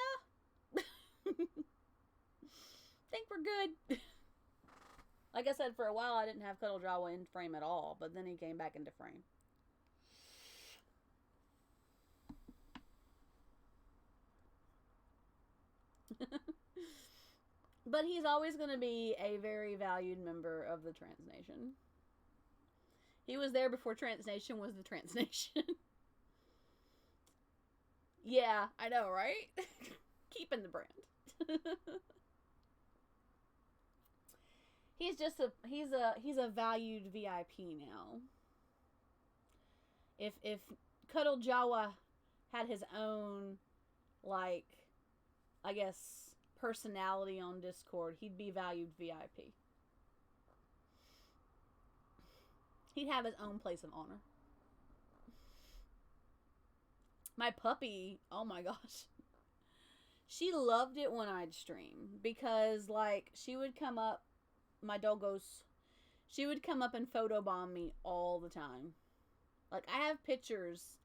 Speaker 1: Think we're good. Like I said, for a while I didn't have Cuddle Jawa in frame at all, but then he came back into frame. But he's always going to be a very valued member of the Trans Nation. He was there before Trans Nation was the Trans Nation. Yeah, I know, right? Keeping the brand. He's a valued VIP now. If Cuddle Jawa had his own, like, I guess, personality on Discord, he'd be valued VIP. He'd have his own place of honor. My puppy, oh my gosh. She loved it when I'd stream because, like, she would come up, my doggos, she would come up and photobomb me all the time. Like, I have pictures.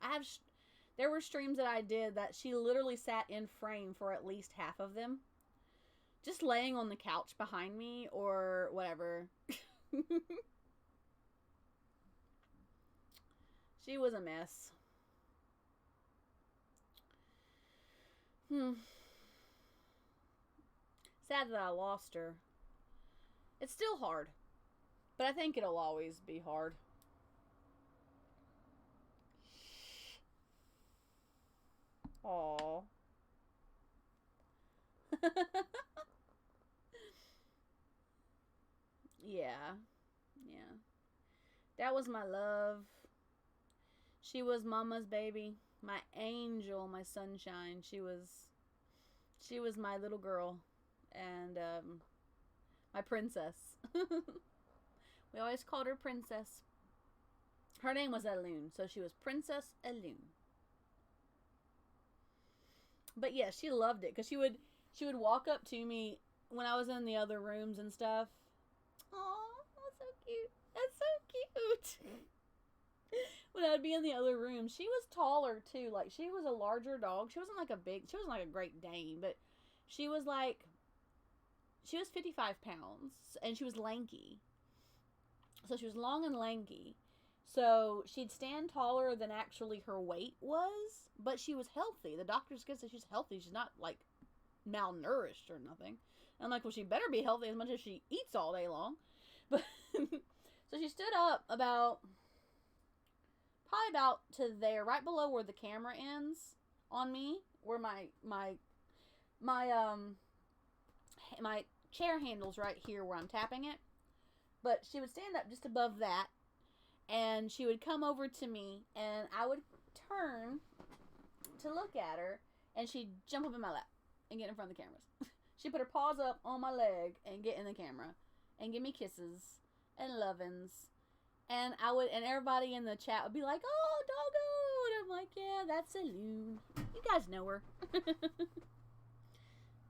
Speaker 1: There were streams that I did that she literally sat in frame for at least half of them. Just laying on the couch behind me or whatever. She was a mess. Sad that I lost her. It's still hard. But I think it'll always be hard. Aww. Yeah. Yeah. That was my love. She was mama's baby. My angel, my sunshine. She was my little girl. And my princess. We always called her Princess. Her name was Elune, so she was Princess Elune. But yeah, she loved it because she would walk up to me when I was in the other rooms and stuff. Aw, that's so cute. That's so cute. When I'd be in the other room, she was taller too. Like, she was a larger dog. She wasn't like a Great Dane, but she was 55 pounds and she was lanky. So she was long and lanky. So she'd stand taller than actually her weight was, but she was healthy. The doctors said she's healthy. She's not, like, malnourished or nothing. And I'm like, well, she better be healthy as much as she eats all day long. But so she stood up probably about to there, right below where the camera ends on me, where my chair handle's right here where I'm tapping it. But she would stand up just above that, and she would come over to me, and I would turn to look at her, and she'd jump up in my lap and get in front of the cameras. She'd put her paws up on my leg and get in the camera and give me kisses and lovin's. And everybody in the chat would be like, "Oh, doggo!" And I'm like, "Yeah, that's Elune. You guys know her."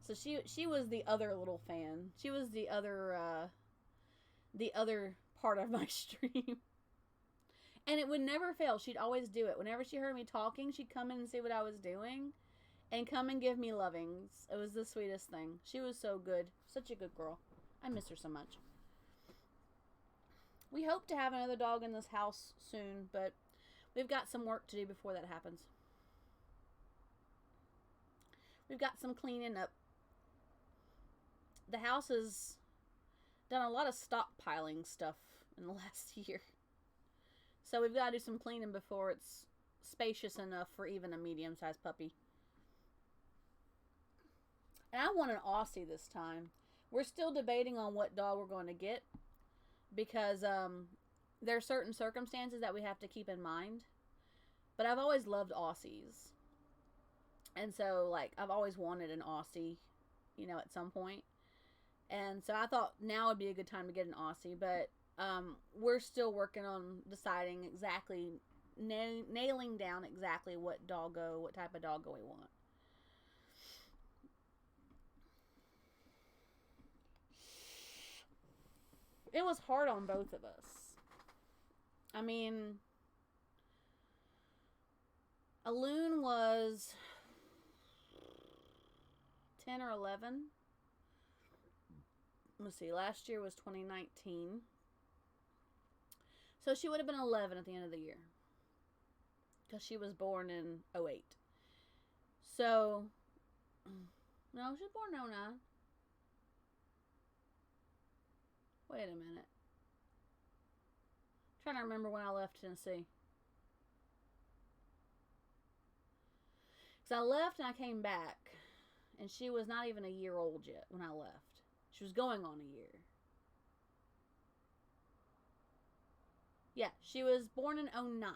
Speaker 1: So she was the other little fan. She was the other part of my stream. And it would never fail. She'd always do it. Whenever she heard me talking, she'd come in and see what I was doing and come and give me lovings. It was the sweetest thing. She was so good. Such a good girl. I miss her so much. We hope to have another dog in this house soon, but we've got some work to do before that happens. We've got some cleaning up. The house has done a lot of stockpiling stuff in the last year. So we've got to do some cleaning before it's spacious enough for even a medium-sized puppy. And I want an Aussie this time. We're still debating on what dog we're going to get, because there are certain circumstances that we have to keep in mind. But I've always loved Aussies. And so, like, I've always wanted an Aussie, at some point. And so I thought now would be a good time to get an Aussie. But we're still working on deciding exactly, nailing down exactly what type of doggo we want. It was hard on both of us. I mean, Elune was 10 or 11. Let's see, last year was 2019. So she would have been 11 at the end of the year, because she was born in 08. So, no, she was born in 09. Wait a minute. I'm trying to remember when I left Tennessee. So I left and I came back, and she was not even a year old yet when I left. She was going on a year. Yeah, she was born in 09.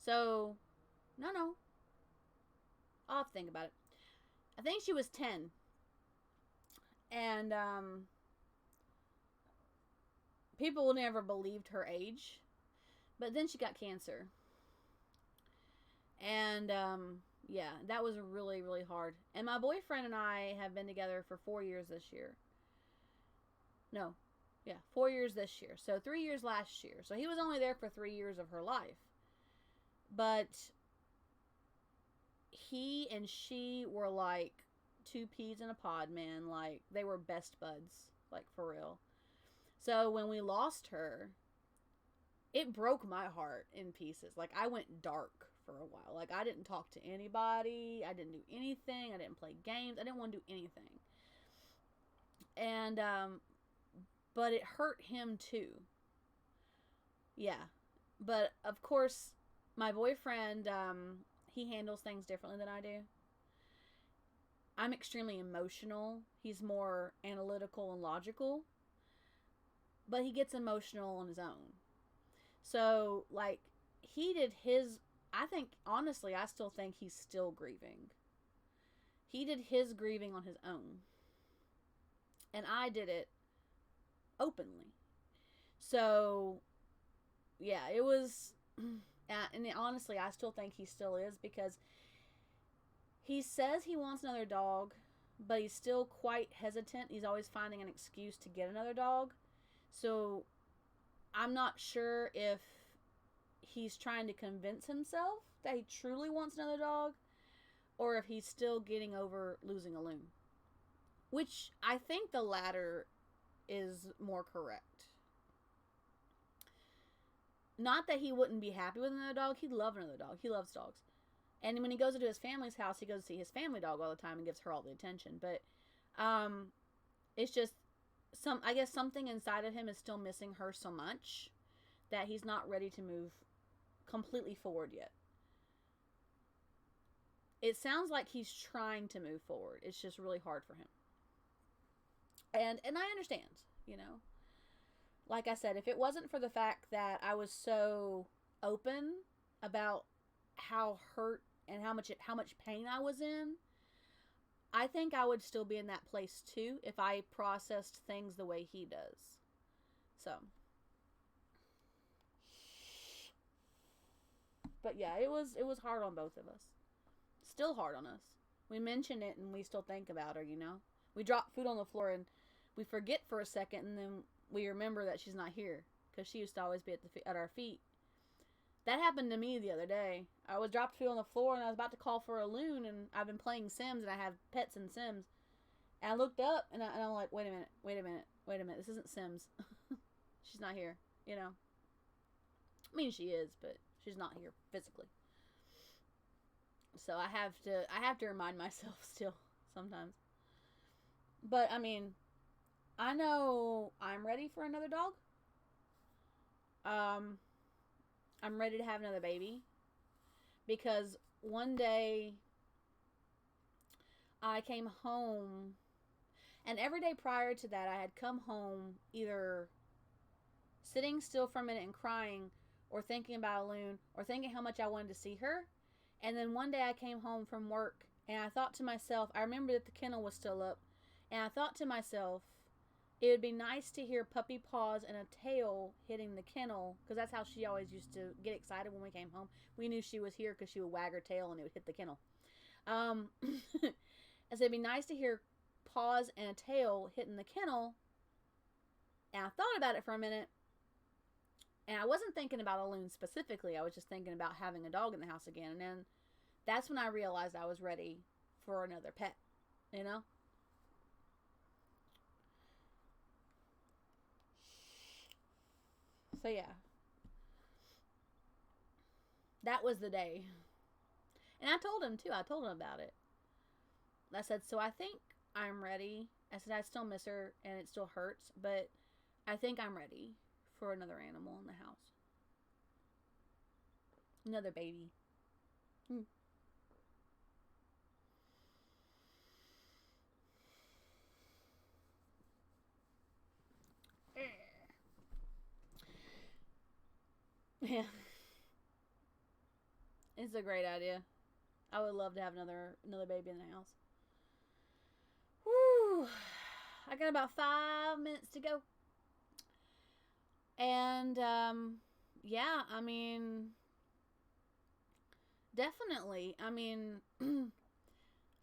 Speaker 1: So, no. I'll have to think about it. I think she was 10. And, people never believed her age. But then she got cancer. And, yeah, that was really, really hard. And my boyfriend and I have been together for 4 years this year. No. Yeah, 4 years this year. So 3 years last year. So he was only there for 3 years of her life. But he and she were like two peas in a pod, man. Like, they were best buds. Like, for real. So when we lost her, it broke my heart in pieces. Like, I went dark for a while. Like, I didn't talk to anybody. I didn't do anything. I didn't play games. I didn't want to do anything. And, but it hurt him too. Yeah. But, of course, my boyfriend, he handles things differently than I do. I'm extremely emotional. He's more analytical and logical. But he gets emotional on his own. So, like, he did his... I think, honestly, I still think he's still grieving. He did his grieving on his own. And I did it openly. So, yeah, it was... And honestly, I still think he still is, because he says he wants another dog, but he's still quite hesitant. He's always finding an excuse to get another dog. So, I'm not sure if he's trying to convince himself that he truly wants another dog, or if he's still getting over losing a loon. Which, I think the latter is more correct. Not that he wouldn't be happy with another dog. He'd love another dog. He loves dogs. And when he goes into his family's house, he goes to see his family dog all the time and gives her all the attention. But it's just, I guess something inside of him is still missing her so much that he's not ready to move completely forward yet. It sounds like he's trying to move forward. It's just really hard for him. And I understand, you know. Like I said, if it wasn't for the fact that I was so open about how hurt and how much pain I was in, I think I would still be in that place too if I processed things the way he does. So, but yeah, it was hard on both of us. Still hard on us. We mention it and we still think about her, you know. We drop food on the floor and we forget for a second, and then we remember that she's not here, because she used to always be at our feet. That happened to me the other day. I was dropped food on the floor and I was about to call for a loon, and I've been playing Sims and I have pets in Sims. And I looked up and I'm like, wait a minute, this isn't Sims. She's not here, you know. I mean, she is, but she's not here physically. So I have to remind myself still sometimes. But I mean, I know I'm ready for another dog. I'm ready to have another baby, because one day I came home, and every day prior to that I had come home either sitting still for a minute and crying, or thinking about a loon, or thinking how much I wanted to see her. And then one day I came home from work and I thought to myself, I remember that the kennel was still up, and I thought to myself, it would be nice to hear puppy paws and a tail hitting the kennel, because that's how she always used to get excited when we came home. We knew she was here because she would wag her tail and it would hit the kennel. I said it'd be nice to hear paws and a tail hitting the kennel. And I thought about it for a minute, and I wasn't thinking about a loon specifically. I was just thinking about having a dog in the house again. And then that's when I realized I was ready for another pet, you know? So yeah, that was the day. And I told him too. I told him about it. I said, so I think I'm ready. I said, I still miss her and it still hurts, but I think I'm ready for another animal in the house. Another baby. Yeah. It's a great idea. I would love to have another baby in the house. Woo! I got about 5 minutes to go. And yeah, I mean, definitely. I mean,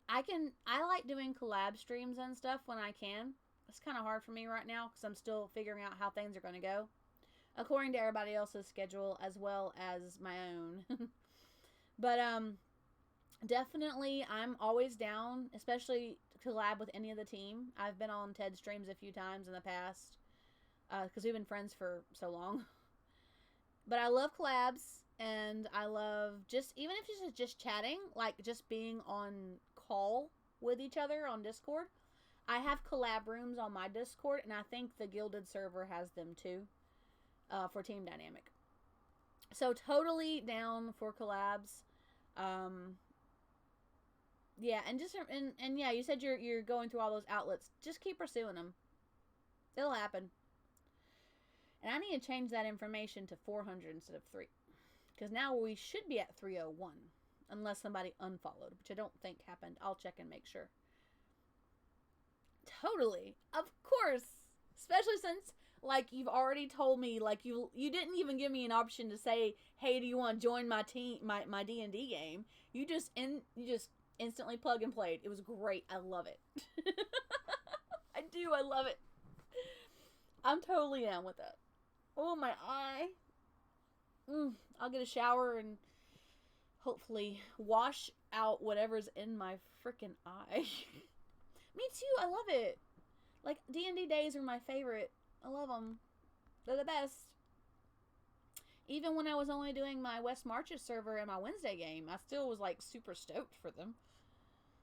Speaker 1: I like doing collab streams and stuff when I can. It's kind of hard for me right now because I'm still figuring out how things are going to go according to everybody else's schedule as well as my own. But definitely I'm always down, especially to collab with any of the team. I've been on Ted's streams a few times in the past because we've been friends for so long. But I love collabs, and I love just, even if it's just chatting, like just being on call with each other on Discord. I have collab rooms on my Discord, and I think the Gilded server has them too, for Team Dynamic. So totally down for collabs. Yeah, and just and yeah, you said you're going through all those outlets. Just keep pursuing them. It'll happen. And I need to change that information to 400 instead of 3. Because now we should be at 301. Unless somebody unfollowed, which I don't think happened. I'll check and make sure. Totally. Of course. Especially since, like, you've already told me, like, you didn't even give me an option to say, hey, do you want to join my team, my D&D game? You just instantly plug and played. It was great. I love it. I do. I love it. I'm totally down with that. Oh, my eye. I'll get a shower and hopefully wash out whatever's in my freaking eye. Me too. I love it. Like, D&D days are my favorite. I love them. They're the best. Even when I was only doing my West Marches server and my Wednesday game, I still was, like, super stoked for them.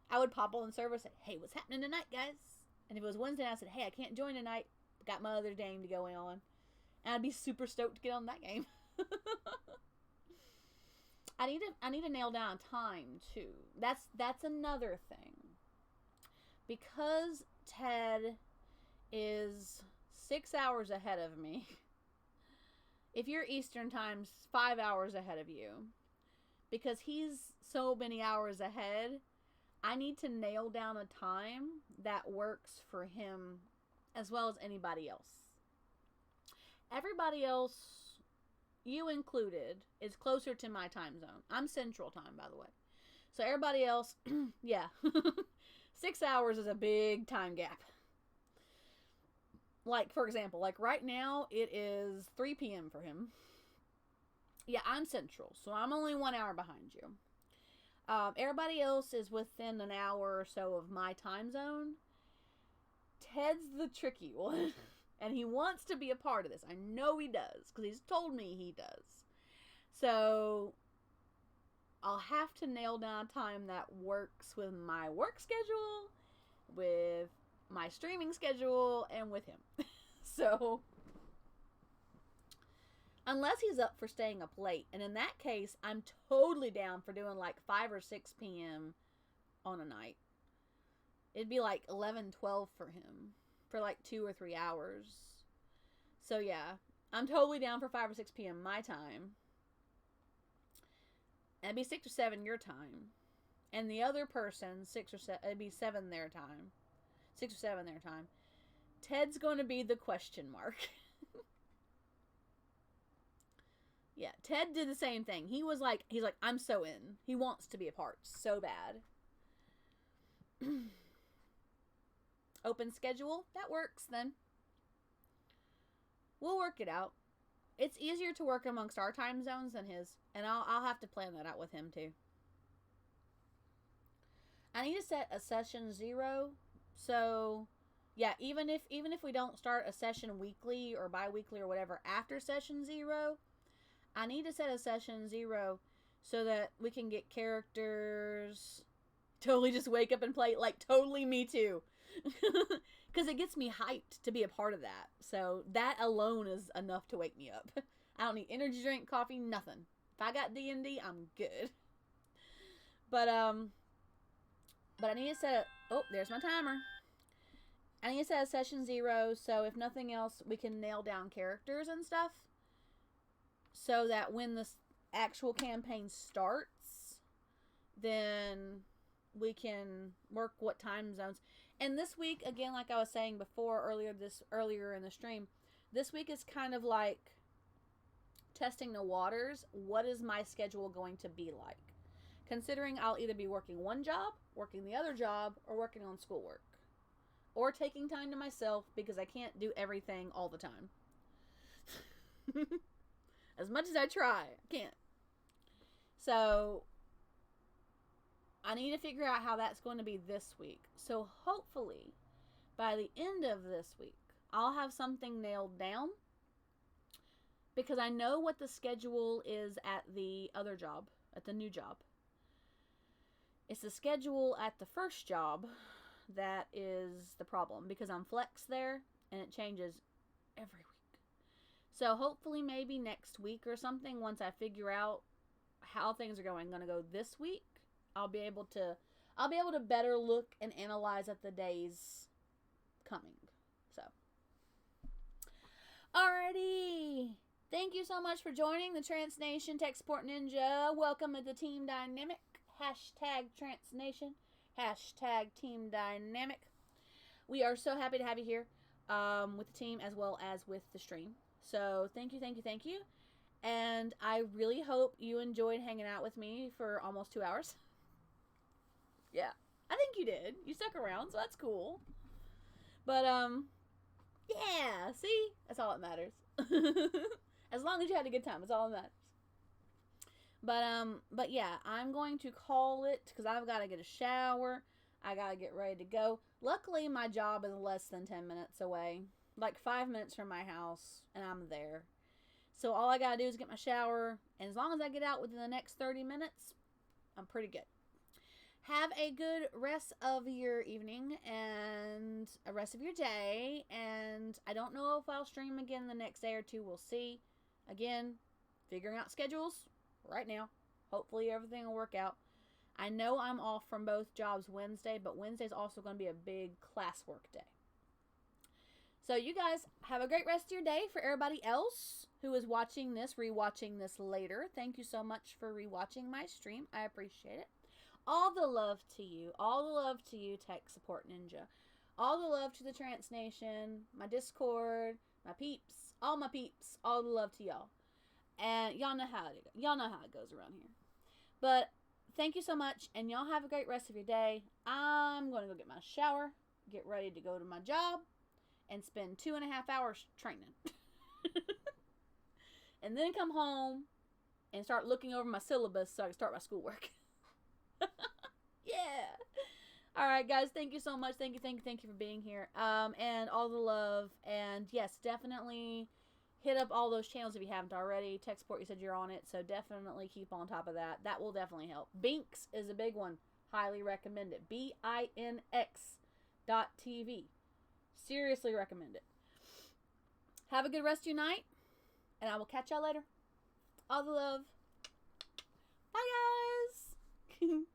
Speaker 1: I would pop on the server and say, hey, what's happening tonight, guys? And if it was Wednesday, I said, hey, I can't join tonight. Got my other game to go on. And I'd be super stoked to get on that game. I need to nail down time too. That's another thing. Because Ted is 6 hours ahead of me. If you're Eastern time's 5 hours ahead of you. Because he's so many hours ahead, I need to nail down a time that works for him as well as anybody else. Everybody else, you included, is closer to my time zone. I'm Central time, by the way. So everybody else, yeah. 6 hours is a big time gap. Like, for example, like right now, it is 3 p.m. for him. Yeah, I'm Central, so I'm only 1 hour behind you. Everybody else is within an hour or so of my time zone. Ted's the tricky one. And he wants to be a part of this. I know he does, because he's told me he does. So, I'll have to nail down a time that works with my work schedule, with my streaming schedule, and with him. So, unless he's up for staying up late. And in that case, I'm totally down for doing like 5 or 6 p.m. on a night. It'd be like 11, 12 for him. For like 2 or 3 hours. So yeah, I'm totally down for 5 or 6 p.m. my time. And it'd be 6 or 7 your time. And the other person, 6 or 7, it'd be 7 their time. 6 or 7 their time. Ted's going to be the question mark. Yeah, Ted did the same thing. He's like, I'm so in. He wants to be a part so bad. Open schedule, that works then. We'll work it out. It's easier to work amongst our time zones than his, and I'll have to plan that out with him too. I need to set a session 0. So, yeah, even if we don't start a session weekly or bi-weekly or whatever after session 0, I need to set a session 0 so that we can get characters. Totally just wake up and play. Like, totally me too. Because it gets me hyped to be a part of that. So that alone is enough to wake me up. I don't need energy drink, coffee, nothing. If I got D&D, I'm good. But I need to set oh, there's my timer. I need to set a session 0, so if nothing else, we can nail down characters and stuff. so that when the actual campaign starts, then we can work what time zones. And this week, again, like I was saying before earlier in the stream, this week is kind of like testing the waters. What is my schedule going to be like? Considering I'll either be working one job, working the other job, or working on schoolwork. Or taking time to myself because I can't do everything all the time. As much as I try, I can't. So I need to figure out how that's going to be this week. So hopefully by the end of this week, I'll have something nailed down. Because I know what the schedule is at the other job, at the new job. It's the schedule at the first job that is the problem. Because I'm flex there and it changes every week. So hopefully maybe next week or something, once I figure out how things are going to go this week, I'll be able to better look and analyze at the days coming. So, alrighty. Thank you so much for joining the Trance Nation Tech Support Ninja. Welcome to the Team Dynamic. Hashtag Trance Nation. Hashtag Team Dynamic. We are so happy to have you here with the team as well as with the stream. So thank you, thank you, thank you. And I really hope you enjoyed hanging out with me for almost 2 hours. Yeah, I think you did. You stuck around, so that's cool. But, yeah, see? That's all that matters. As long as you had a good time, that's all that matters. But yeah, I'm going to call it because I've got to get a shower. I got to get ready to go. Luckily, my job is less than 10 minutes away. Like 5 minutes from my house, and I'm there. So all I got to do is get my shower. And as long as I get out within the next 30 minutes, I'm pretty good. Have a good rest of your evening and a rest of your day. And I don't know if I'll stream again the next day or two. We'll see. Again, figuring out schedules right now. Hopefully everything will work out. I know I'm off from both jobs Wednesday, but Wednesday's also going to be a big classwork day. So you guys have a great rest of your day. For everybody else who is watching this, rewatching this later, thank you so much for rewatching my stream. I appreciate it. All the love to you. All the love to you, Tech Support Ninja. All the love to the Trance Nation, my Discord, my peeps, all my peeps. All the love to y'all. And y'all know how it goes around here. But thank you so much, and y'all have a great rest of your day. I'm going to go get my shower, get ready to go to my job, and spend 2.5 hours training. And then come home and start looking over my syllabus so I can start my schoolwork. Yeah. All right, guys. Thank you so much. Thank you for being here. And all the love. And yes, definitely hit up all those channels if you haven't already. Tech Support, you said you're on it, so definitely keep on top of that. That will definitely help. Binx is a big one. Highly recommend it. BINX.TV. Seriously recommend it. Have a good rest of your night, and I will catch y'all later. All the love. Bye, guys.